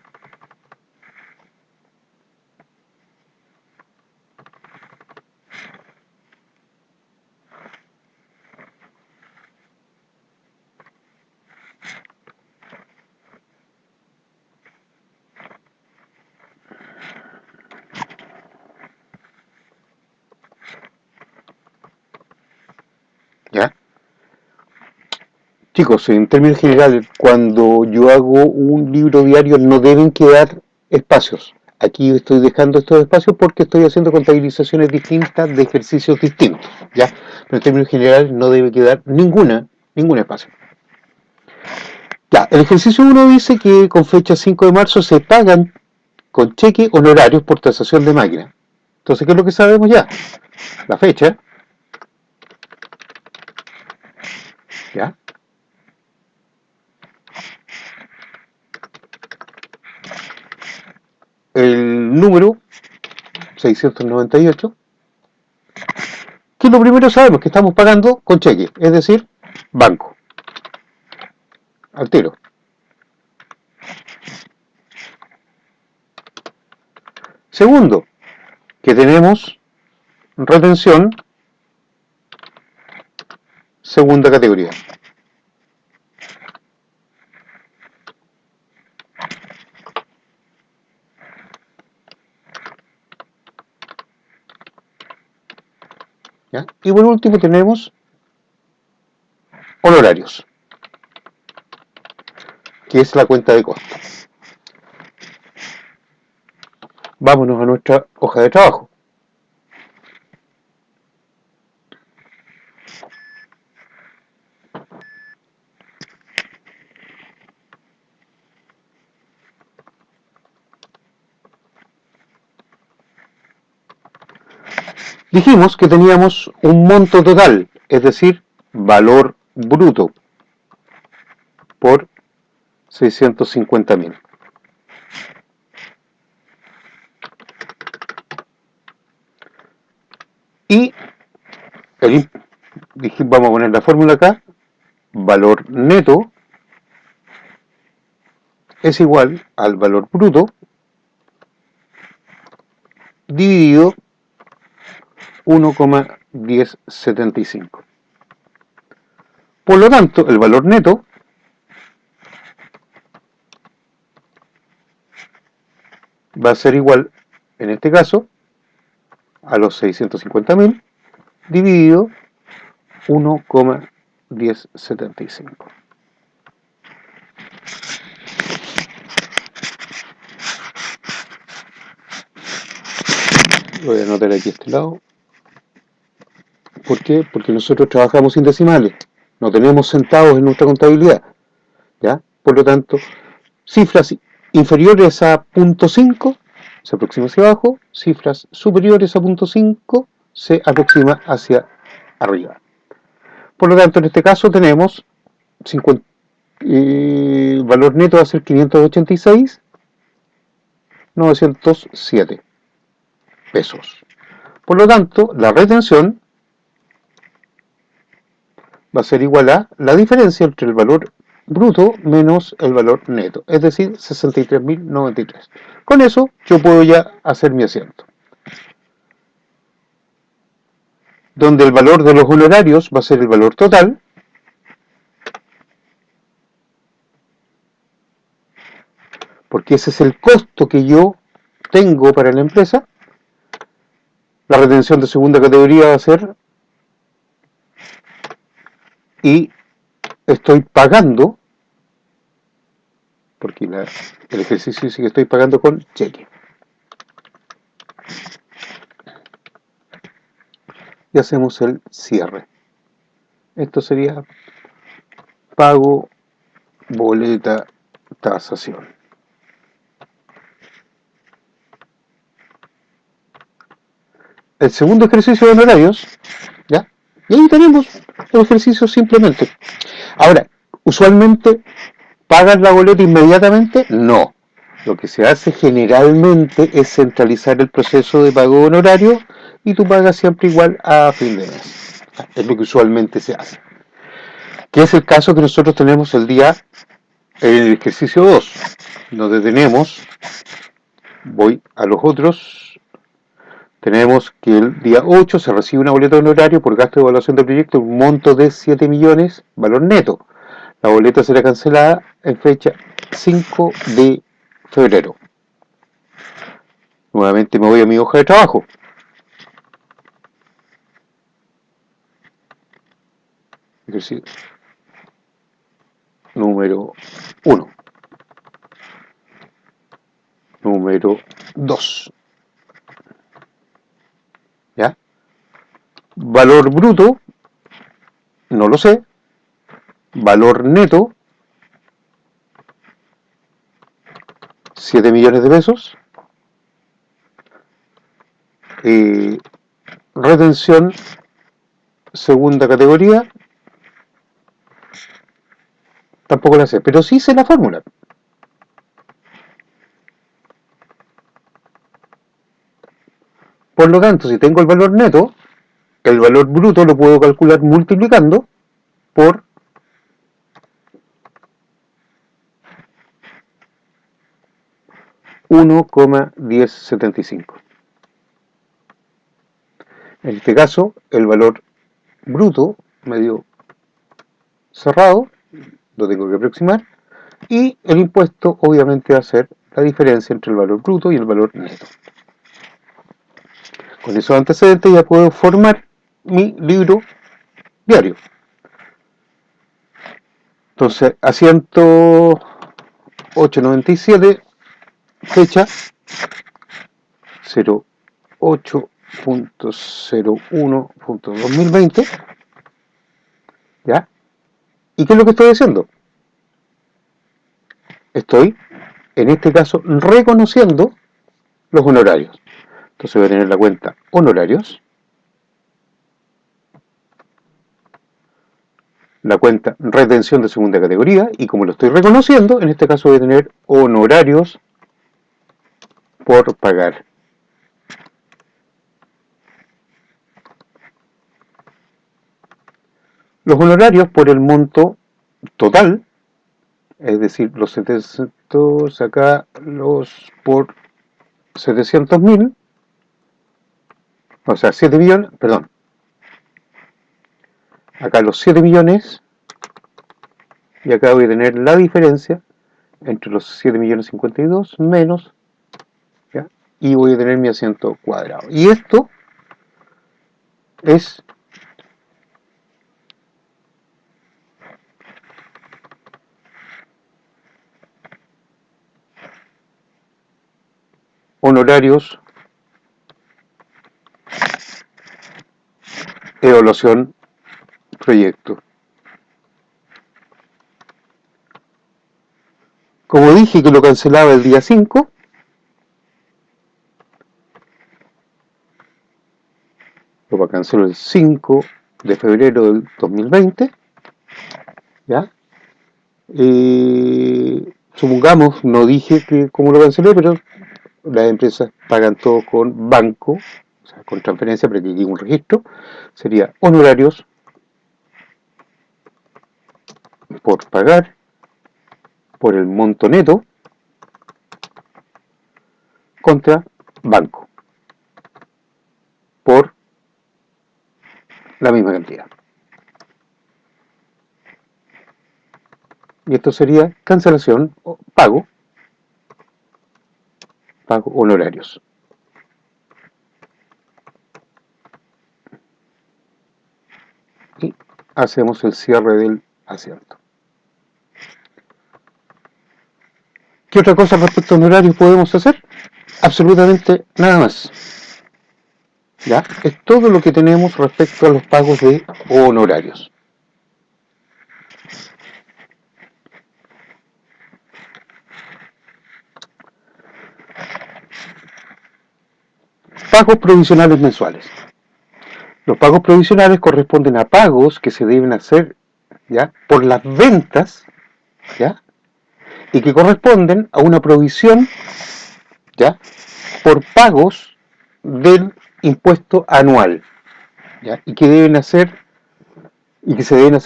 ¿Ya? Chicos, en términos generales, cuando yo hago un libro diario no deben quedar espacios. Aquí estoy dejando estos espacios porque estoy haciendo contabilizaciones distintas de ejercicios distintos, ¿ya? Pero en términos generales no debe quedar ningún espacio. Ya, el ejercicio 1 dice que con fecha 5 de marzo se pagan con cheque honorarios por tasación de máquina. Entonces, ¿qué es lo que sabemos ya? La fecha, ¿ya? El número 698, que lo primero sabemos que estamos pagando con cheque, es decir, banco, al tiro. Segundo, que tenemos retención, segunda categoría. ¿Ya? Y por último tenemos honorarios, que es la cuenta de costos. Vámonos a nuestra hoja de trabajo. Dijimos que teníamos un monto total, es decir, valor bruto por 650.000. Y vamos a poner la fórmula acá, valor neto es igual al valor bruto dividido 1,1075. Por lo tanto, el valor neto va a ser igual, en este caso, a los 650.000 dividido 1,1075. Voy a anotar aquí este lado. ¿Por qué? Porque nosotros trabajamos sin decimales. No tenemos centavos en nuestra contabilidad. ¿Ya? Por lo tanto, cifras inferiores a 0.5 se aproxima hacia abajo, cifras superiores a 0.5 se aproxima hacia arriba. Por lo tanto, en este caso tenemos 50, valor neto va a ser 586.907 pesos. Por lo tanto, la retención va a ser igual a la diferencia entre el valor bruto menos el valor neto, es decir, 63.093. Con eso yo puedo ya hacer mi asiento. Donde el valor de los honorarios va a ser el valor total, porque ese es el costo que yo tengo para la empresa. La retención de segunda categoría va a ser, y estoy pagando, porque el ejercicio dice que estoy pagando con cheque. Y hacemos el cierre. Esto sería pago, boleta, tasación. El segundo ejercicio de honorarios, ¿ya? Y ahí tenemos el ejercicio simplemente. Ahora, usualmente, ¿pagas la boleta inmediatamente? No. Lo que se hace generalmente es centralizar el proceso de pago de honorario y tú pagas siempre igual a fin de mes. Es lo que usualmente se hace. Que es el caso que nosotros tenemos el ejercicio 2, donde tenemos, voy a los otros, tenemos que el día 8 se recibe una boleta de honorario por gasto de evaluación del proyecto, un monto de 7 millones, valor neto. La boleta será cancelada en fecha 5 de febrero. Nuevamente me voy a mi hoja de trabajo. Ejercicio número 1. Número 2. ¿Ya? Valor bruto, no lo sé. Valor neto, 7 millones de pesos. Retención, segunda categoría, tampoco la sé, pero sí sé la fórmula. Por lo tanto, si tengo el valor neto, el valor bruto lo puedo calcular multiplicando por 1,1075. En este caso, el valor bruto medio cerrado, lo tengo que aproximar, y el impuesto obviamente va a ser la diferencia entre el valor bruto y el valor neto. Con esos antecedentes ya puedo formar mi libro diario. Entonces, asiento 897, fecha 08.01.2020, ¿ya? ¿Y qué es lo que estoy haciendo? Estoy, en este caso, reconociendo los honorarios. Entonces voy a tener la cuenta honorarios, la cuenta retención de segunda categoría, y como lo estoy reconociendo, en este caso voy a tener honorarios por pagar. Los honorarios por el monto total, es decir, los 700 acá, los por 700.000, o sea, 7 millones, perdón, acá los 7 millones, y acá voy a tener la diferencia entre los 7 millones 52 menos, ¿ya? Y voy a tener mi asiento cuadrado. Y esto es honorarios, evaluación, proyecto. Como dije que lo cancelaba el día 5, lo canceló el 5 de febrero del 2020, ¿ya? Supongamos, no dije que cómo lo cancelé, pero las empresas pagan todo con banco, o sea, con transferencia, pero aquí hay un registro, sería honorarios por pagar, por el monto neto, contra banco, por la misma cantidad. Y esto sería cancelación o pago honorarios. Y hacemos el cierre del asiento. ¿Qué otra cosa respecto a honorarios podemos hacer? Absolutamente nada más. ¿Ya? Es todo lo que tenemos respecto a los pagos de honorarios. Pagos provisionales mensuales. Los pagos provisionales corresponden a pagos que se deben hacer, ¿ya?, por las ventas, ¿ya?, y que corresponden a una provisión, ¿ya?, por pagos del impuesto anual, ¿ya?, y que se deben hacer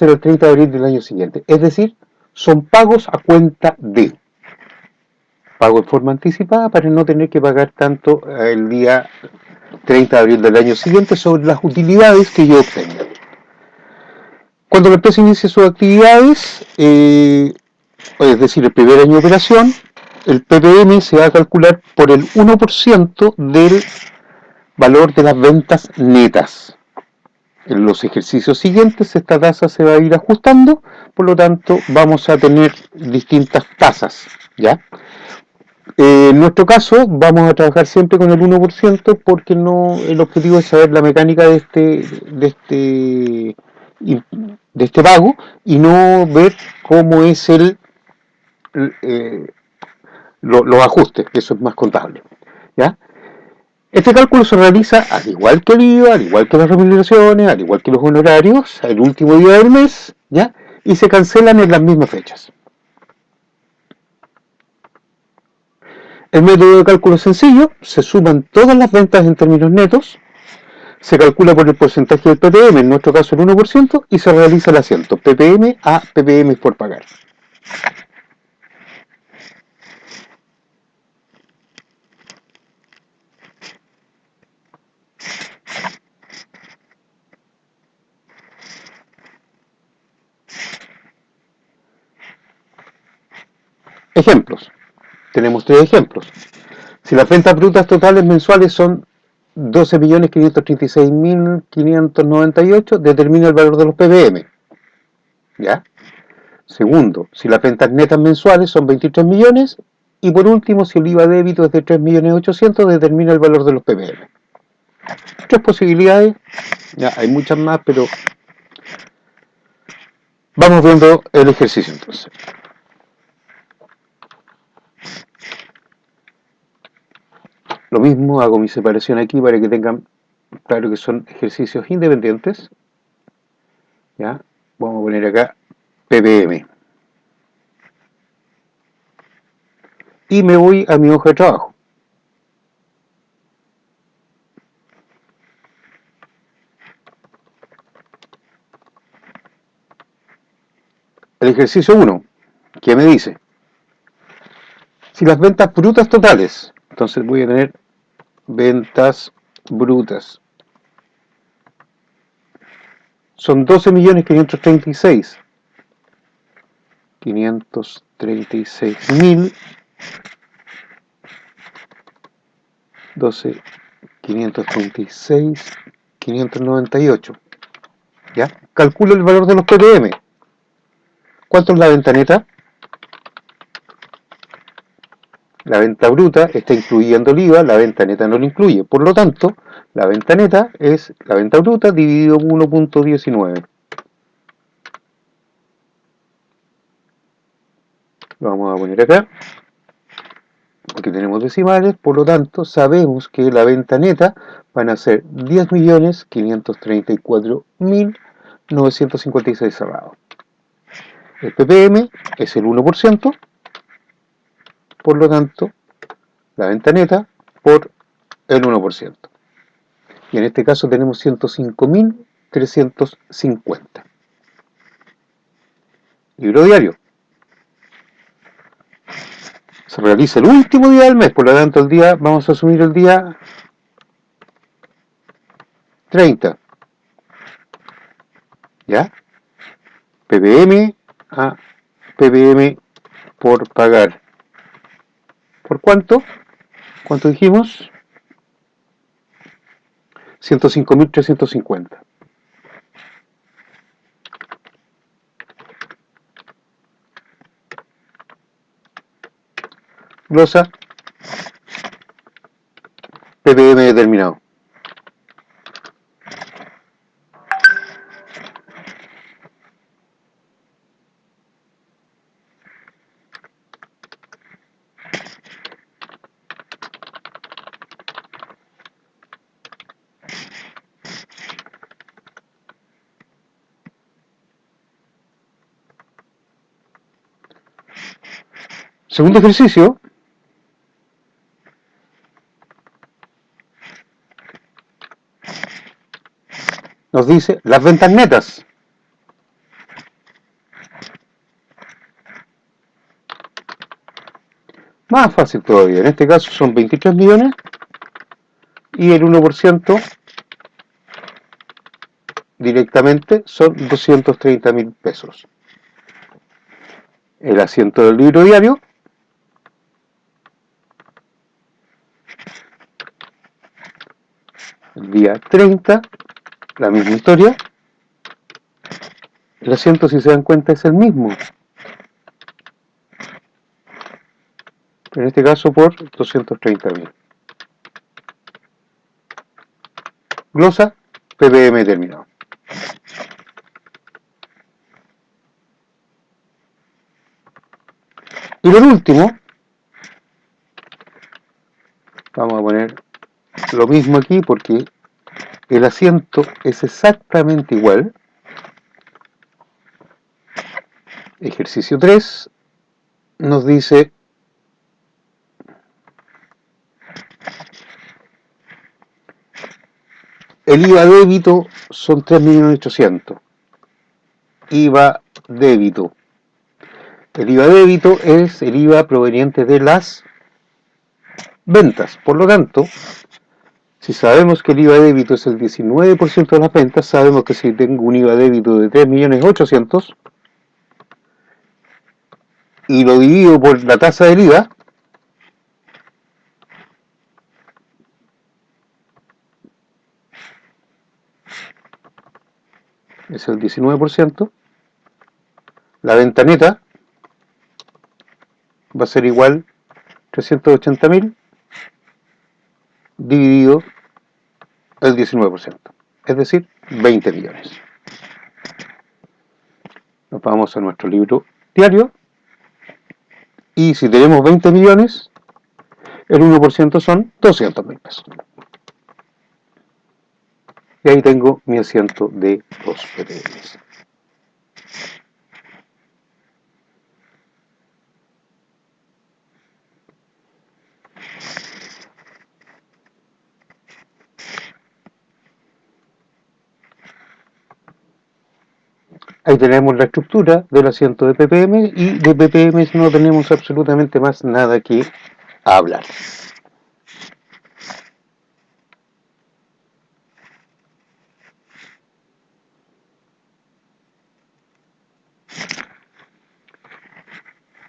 el 30 de abril del año siguiente. Es decir, son pagos a cuenta de pago en forma anticipada para no tener que pagar tanto el día 30 de abril del año siguiente sobre las utilidades que yo obtenga. Cuando la empresa inicie sus actividades, es decir, el primer año de operación, el PPM se va a calcular por el 1% del valor de las ventas netas. En los ejercicios siguientes esta tasa se va a ir ajustando, por lo tanto vamos a tener distintas tasas, ¿ya? En nuestro caso vamos a trabajar siempre con el 1% porque el objetivo es saber la mecánica de este pago y no ver cómo es los ajustes, que eso es más contable, ¿ya? Este cálculo se realiza al igual que el IVA, al igual que las remuneraciones, al igual que los honorarios, el último día del mes, ¿ya? Y se cancelan en las mismas fechas. El método de cálculo es sencillo, se suman todas las ventas en términos netos, se calcula por el porcentaje del PPM, en nuestro caso el 1%, y se realiza el asiento, PPM a PPM por pagar. Ejemplos. Tenemos 3 ejemplos. Si las ventas brutas totales mensuales son 12.536.598, determina el valor de los PPM. ¿Ya? Segundo, si las ventas netas mensuales son 23 millones. Y por último, si el IVA débito es de 3.800.000, determina el valor de los PPM. 3 posibilidades. Ya, hay muchas más, pero vamos viendo el ejercicio entonces. Lo mismo, hago mi separación aquí para que tengan claro que son ejercicios independientes. ¿Ya? Vamos a poner acá PPM. Y me voy a mi hoja de trabajo. El ejercicio 1, ¿qué me dice? Si las ventas brutas totales, entonces voy a tener ventas brutas, son 12.536.536.000, 12.536.598. ¿Ya? Calculo el valor de los PPM. ¿Cuánto es la venta neta? La venta bruta está incluyendo el IVA, la venta neta no lo incluye. Por lo tanto, la venta neta es la venta bruta dividido 1.19. Lo vamos a poner acá. Aquí tenemos decimales, por lo tanto, sabemos que la venta neta van a ser 10.534.956 cerrados. El ppm es el 1%, por lo tanto, la venta neta por el 1%. Y en este caso tenemos 105.350. Libro diario. Se realiza el último día del mes, por lo tanto vamos a asumir el día 30. ¿Ya? ppm a ppm por pagar. ¿Por cuánto? ¿Cuánto dijimos? 105.350. Glosa ppm determinado. Segundo ejercicio. Nos dice las ventas netas. Más fácil todavía. En este caso son 23 millones y el 1% directamente son 230.000 pesos. El asiento del libro diario. El día 30, la misma historia. El asiento, si se dan cuenta, es el mismo. En este caso por 230.000. Glosa ppm terminado. Y por último, vamos a poner lo mismo aquí porque el asiento es exactamente igual. Ejercicio 3 nos dice el IVA débito son 3.800.000. IVA débito. El IVA débito es el IVA proveniente de las ventas. Por lo tanto, si sabemos que el IVA débito es el 19% de las ventas, sabemos que si tengo un IVA débito de 3.800.000 y lo divido por la tasa del IVA, es el 19%, la venta neta va a ser igual 380.000 dividido el 19%, es decir, 20 millones. Nos vamos a nuestro libro diario y si tenemos 20 millones, el 1% son 200.000 pesos. Y ahí tengo mi asiento de 2 ppm. Ahí tenemos la estructura del asiento de ppm y de ppm no tenemos absolutamente más nada que hablar.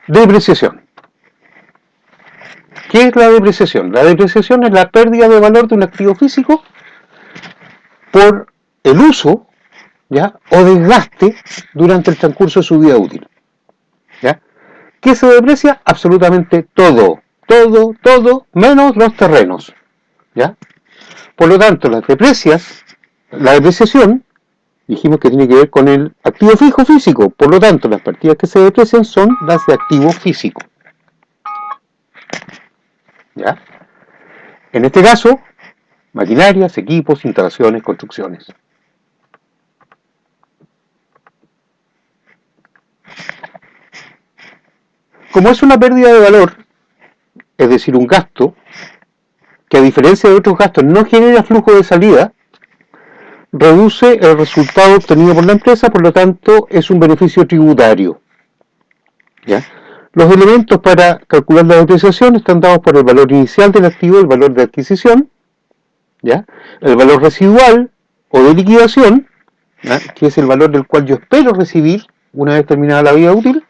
Depreciación. ¿Qué es la depreciación? La depreciación es la pérdida de valor de un activo físico por el uso, ¿ya?, o desgaste durante el transcurso de su vida útil. ¿Ya? ¿Qué se deprecia? Absolutamente todo. todo, menos los terrenos, ¿ya? Por lo tanto, la depreciación, dijimos que tiene que ver con el activo fijo físico, por lo tanto, las partidas que se deprecian son las de activo físico, ¿ya? En este caso, maquinarias, equipos, instalaciones, construcciones. Como es una pérdida de valor, es decir, un gasto, que a diferencia de otros gastos no genera flujo de salida, reduce el resultado obtenido por la empresa, por lo tanto es un beneficio tributario, ¿ya? Los elementos para calcular la depreciación están dados por el valor inicial del activo, el valor de adquisición, ¿ya? El valor residual o de liquidación, ¿ya? Que es el valor del cual yo espero recibir una vez terminada la vida útil,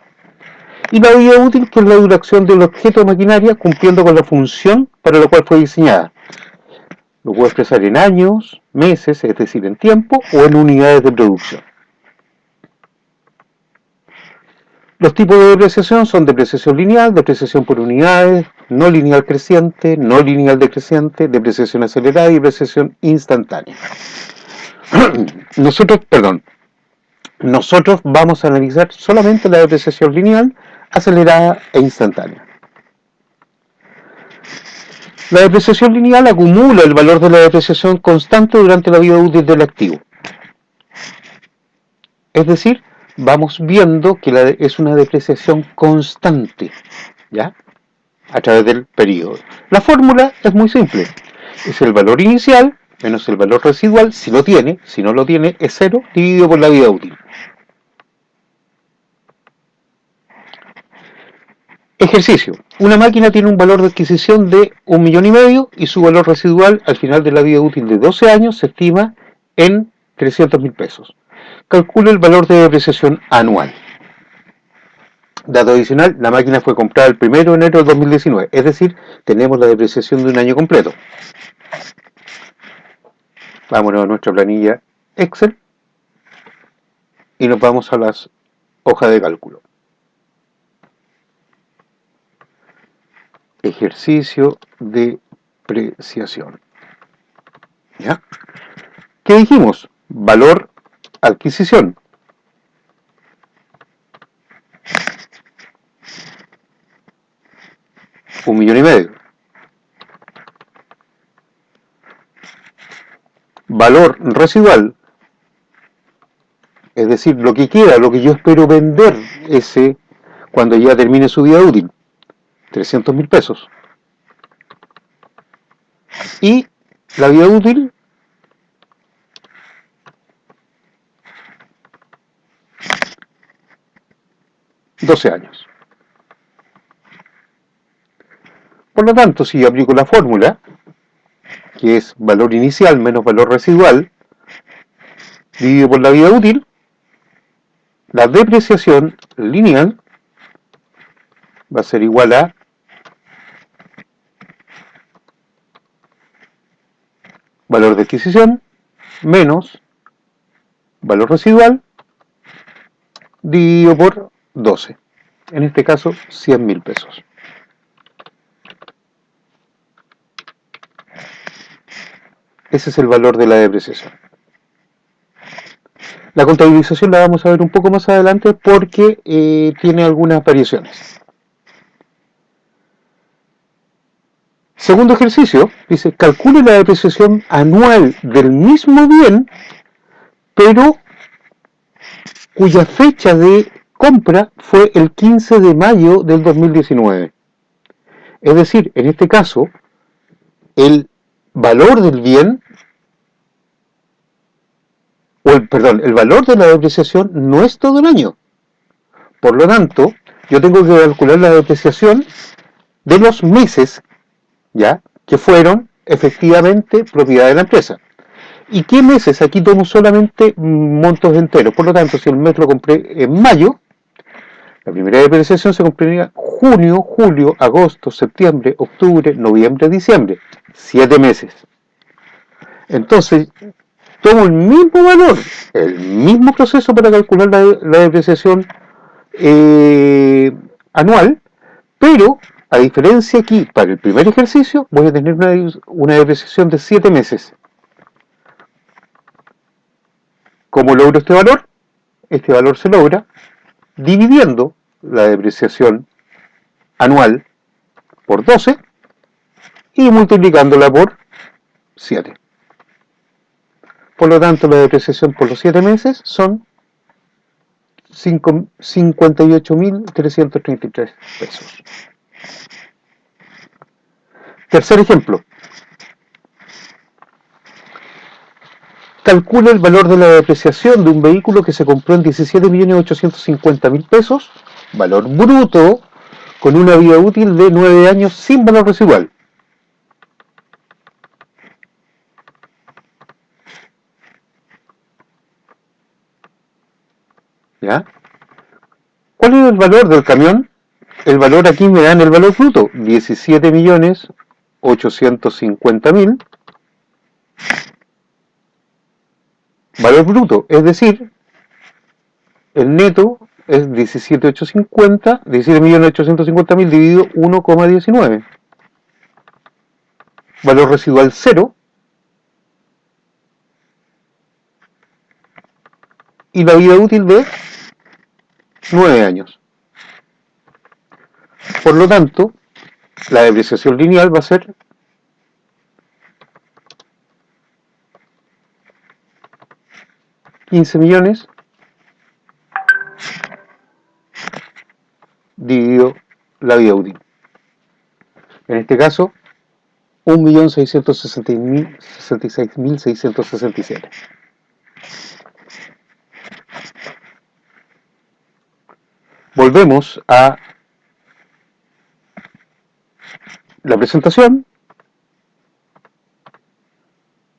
y la vida útil, que es la duración del objeto de maquinaria cumpliendo con la función para la cual fue diseñada. Lo puedo expresar en años, meses, es decir, en tiempo, o en unidades de producción. Los tipos de depreciación son depreciación lineal, depreciación por unidades, no lineal creciente, no lineal decreciente, depreciación acelerada y depreciación instantánea. Nosotros vamos a analizar solamente la depreciación lineal, acelerada e instantánea. La depreciación lineal acumula el valor de la depreciación constante durante la vida útil del activo. Es decir, vamos viendo que es una depreciación constante, ¿ya? A través del periodo. La fórmula es muy simple. Es el valor inicial menos el valor residual, si lo tiene, si no lo tiene, es 0, dividido por la vida útil. Ejercicio. Una máquina tiene un valor de adquisición de 1,5 millones y su valor residual al final de la vida útil de 12 años se estima en 300.000 pesos. Calcule el valor de depreciación anual. Dato adicional, la máquina fue comprada el 1 de enero de 2019, es decir, tenemos la depreciación de un año completo. Vámonos a nuestra planilla Excel y nos vamos a las hojas de cálculo. Ejercicio de depreciación. ¿Ya? ¿Qué dijimos? Valor adquisición. $1,5 millones. Valor residual, es decir, lo que queda, lo que yo espero vender cuando ya termine su vida útil, 300.000 pesos. Y la vida útil, $12 años. Por lo tanto, si yo aplico la fórmula, que es valor inicial menos valor residual, dividido por la vida útil, la depreciación lineal va a ser igual a valor de adquisición menos valor residual dividido por 12. En este caso, 100.000 pesos. Ese es el valor de la depreciación. La contabilización la vamos a ver un poco más adelante porque tiene algunas variaciones. Segundo ejercicio, dice, calcule la depreciación anual del mismo bien, pero cuya fecha de compra fue el 15 de mayo del 2019. Es decir, en este caso, el valor del bien, el valor de la depreciación no es todo el año. Por lo tanto, yo tengo que calcular la depreciación de los meses, ¿ya?, que fueron efectivamente propiedad de la empresa. ¿Y qué meses? Aquí tomo solamente montos enteros. Por lo tanto, si el mes lo compré en mayo, la primera depreciación se compraría junio, julio, agosto, septiembre, octubre, noviembre, diciembre. 7 meses. Entonces, tomo el mismo valor, el mismo proceso para calcular la depreciación anual, pero A diferencia aquí, para el primer ejercicio, voy a tener una depreciación de 7 meses. ¿Cómo logro este valor? Este valor se logra dividiendo la depreciación anual por 12 y multiplicándola por 7. Por lo tanto, la depreciación por los 7 meses son 58.333 pesos. Tercer ejemplo. Calcula el valor de la depreciación de un vehículo que se compró en 17.850.000 pesos, valor bruto, con una vida útil de 9 años sin valor residual. ¿Ya? ¿Cuál es el valor del camión? El valor aquí me dan el valor bruto, 17.850.000. Valor bruto, es decir, el neto es 17.850.000 dividido 1,19. Valor residual 0. Y la vida útil de 9 años. Por lo tanto, la depreciación lineal va a ser 15 millones dividido la vida útil. En este caso, 1.666.667. Volvemos a la presentación.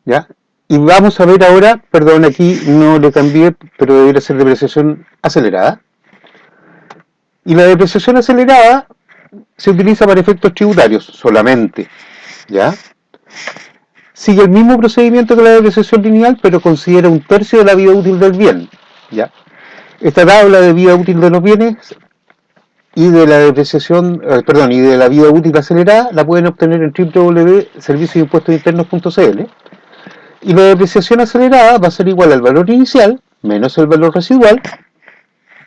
¿Ya? Y vamos a ver ahora, perdón, aquí no le cambié, pero debería ser depreciación acelerada. Y la depreciación acelerada se utiliza para efectos tributarios solamente, ¿ya? Sigue el mismo procedimiento que la depreciación lineal, pero considera un tercio de la vida útil del bien, ¿ya? Esta tabla de vida útil de los bienes y de la depreciación, y de la vida útil acelerada la pueden obtener en www.serviciosimpuestosinternos.cl. Y la depreciación acelerada va a ser igual al valor inicial menos el valor residual,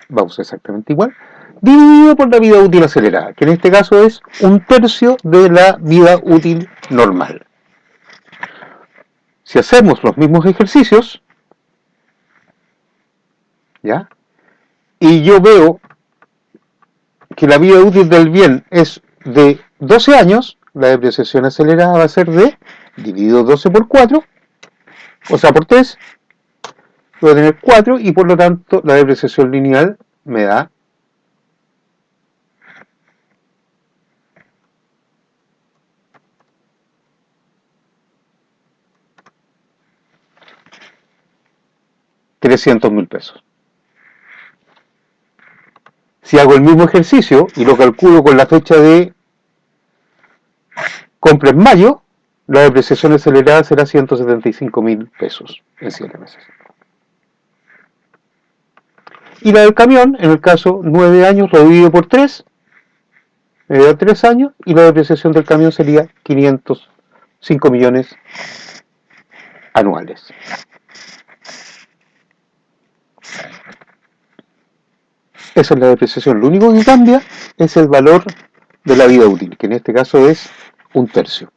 vamos exactamente igual, dividido por la vida útil acelerada, que en este caso es un tercio de la vida útil normal. Si hacemos los mismos ejercicios, ¿ya? Y yo veo que la vida útil del bien es de 12 años, la depreciación acelerada va a ser de, dividido 12 por 4, o sea por 3, voy a tener 4 y por lo tanto la depreciación lineal me da 300.000 pesos. Si hago el mismo ejercicio y lo calculo con la fecha de compra en mayo, la depreciación acelerada será 175.000 pesos en 7 meses. Y la del camión, en el caso 9 años, lo divido por 3, me da 3 años, y la depreciación del camión sería 505 millones anuales. Esa es la depreciación. Lo único que cambia es el valor de la vida útil, que en este caso es un tercio.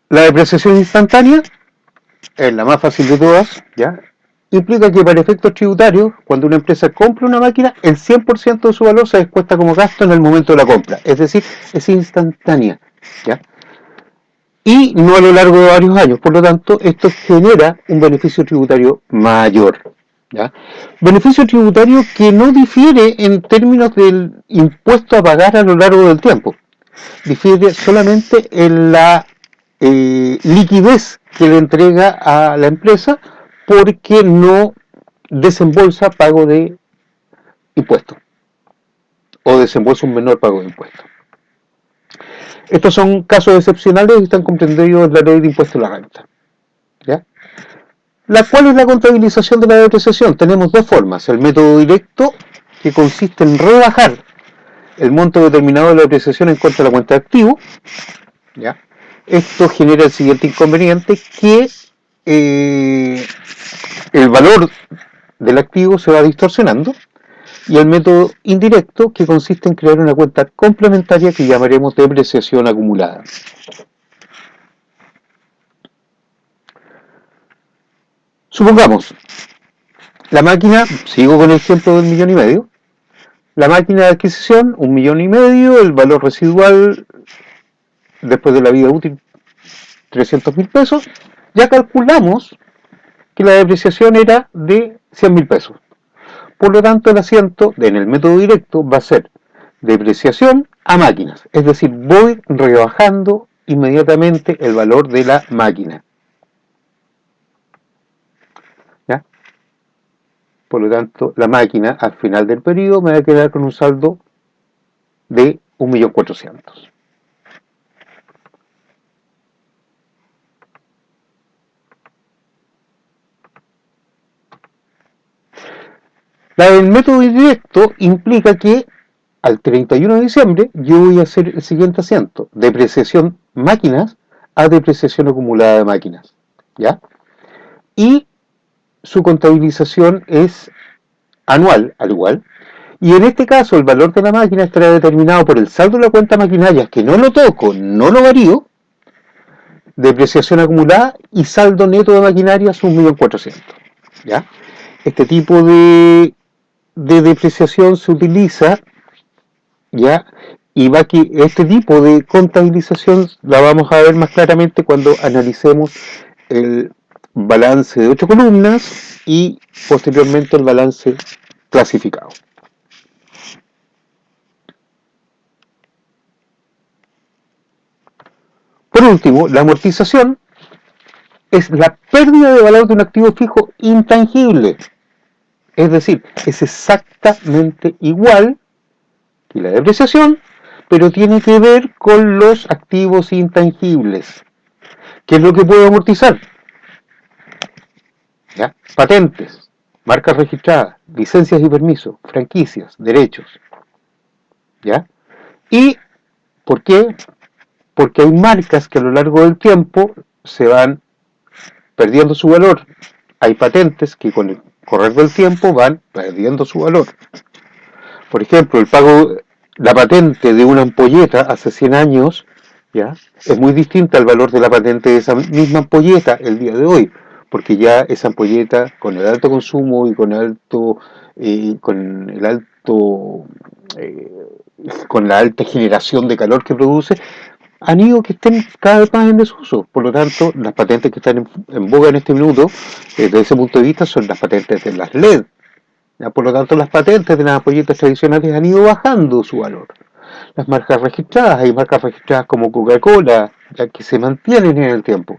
La depreciación instantánea es la más fácil de todas, ¿ya? Implica que para efectos tributarios, cuando una empresa compra una máquina, el 100% de su valor se descuenta como gasto en el momento de la compra, es decir, es instantánea, ¿ya? Y no a lo largo de varios años, por lo tanto, esto genera un beneficio tributario mayor, ¿ya? Beneficio tributario que no difiere en términos del impuesto a pagar a lo largo del tiempo, difiere solamente en la liquidez que le entrega a la empresa porque no desembolsa pago de impuestos o desembolsa un menor pago de impuestos. Estos son casos excepcionales y están comprendidos en la ley de impuesto a la renta. ¿Ya? ¿Cuál es la contabilización de la depreciación? Tenemos dos formas. El método directo, que consiste en rebajar el monto determinado de la depreciación en contra de la cuenta de activo. ¿Ya? Esto genera el siguiente inconveniente, que el valor del activo se va distorsionando, y el método indirecto, que consiste en crear una cuenta complementaria que llamaremos depreciación acumulada. Supongamos, la máquina, sigo con el ejemplo del 1.500.000, la máquina de adquisición, 1.500.000, el valor residual después de la vida útil, 300.000 pesos, ya calculamos que la depreciación era de 100.000 pesos. Por lo tanto, el asiento en el método directo va a ser depreciación a máquinas, es decir, voy rebajando inmediatamente el valor de la máquina. ¿Ya? Por lo tanto, la máquina al final del periodo me va a quedar con un saldo de 1.400.000. La del método indirecto implica que al 31 de diciembre yo voy a hacer el siguiente asiento: depreciación máquinas a depreciación acumulada de máquinas. ¿Ya? Y su contabilización es anual, al igual. Y en este caso el valor de la máquina estará determinado por el saldo de la cuenta maquinaria, que no lo toco, no lo varío, depreciación acumulada y saldo neto de maquinaria es 1.400.000. ¿Ya? Este tipo de depreciación se utiliza, ¿ya? Y va aquí, este tipo de contabilización la vamos a ver más claramente cuando analicemos el balance de 8 columnas y posteriormente el balance clasificado. Por último, la amortización es la pérdida de valor de un activo fijo intangible. Es decir, es exactamente igual que la depreciación, pero tiene que ver con los activos intangibles. ¿Qué es lo que puedo amortizar? ¿Ya? Patentes, marcas registradas, licencias y permisos, franquicias, derechos. ¿Ya? ¿Y por qué? Porque hay marcas que a lo largo del tiempo se van perdiendo su valor. Hay patentes que con el correr del tiempo van perdiendo su valor. Por ejemplo, la patente de una ampolleta hace 100 años, ¿ya? Es muy distinta al valor de la patente de esa misma ampolleta el día de hoy, porque ya esa ampolleta, con el alto consumo y con el con la alta generación de calor que produce, han ido que estén cada vez más en desuso. Por lo tanto, las patentes que están en boga en este minuto, desde ese punto de vista, son las patentes de las LED. ¿Ya? Por lo tanto, las patentes de las ampolletas tradicionales han ido bajando su valor. Las marcas registradas, hay marcas registradas como Coca-Cola, ya que se mantienen en el tiempo.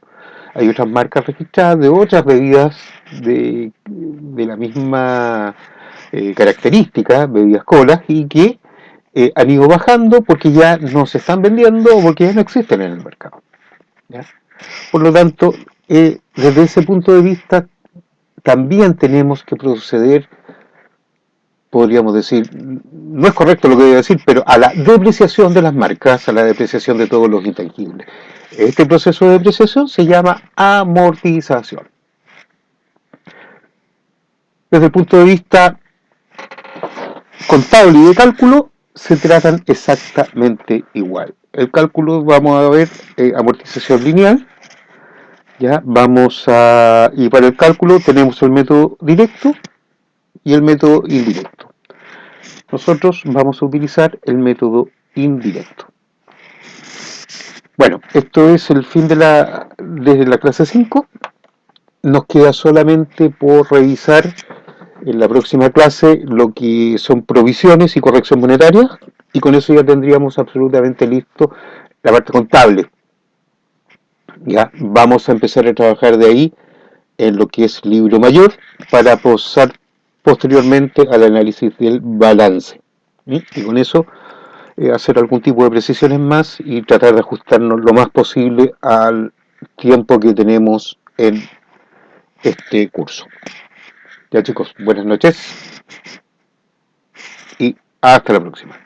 Hay otras marcas registradas de otras bebidas de la misma característica, bebidas colas, y que han ido bajando porque ya no se están vendiendo o porque ya no existen en el mercado. ¿Ya? Por lo tanto, desde ese punto de vista, también tenemos que proceder, podríamos decir, no es correcto lo que voy a decir, pero a la depreciación de las marcas, a la depreciación de todos los intangibles. Este proceso de depreciación se llama amortización. Desde el punto de vista contable y de cálculo, se tratan exactamente igual. El cálculo, vamos a ver, amortización lineal, ¿ya? Y para el cálculo tenemos el método directo y el método indirecto. Nosotros vamos a utilizar el método indirecto. Bueno, esto es el fin de la clase 5. Nos queda solamente por revisar en la próxima clase lo que son provisiones y corrección monetaria, y con eso ya tendríamos absolutamente listo la parte contable. Ya vamos a empezar a trabajar de ahí en lo que es libro mayor para pasar posteriormente al análisis del balance. Y con eso hacer algún tipo de precisiones más y tratar de ajustarnos lo más posible al tiempo que tenemos en este curso. Ya chicos, buenas noches y hasta la próxima.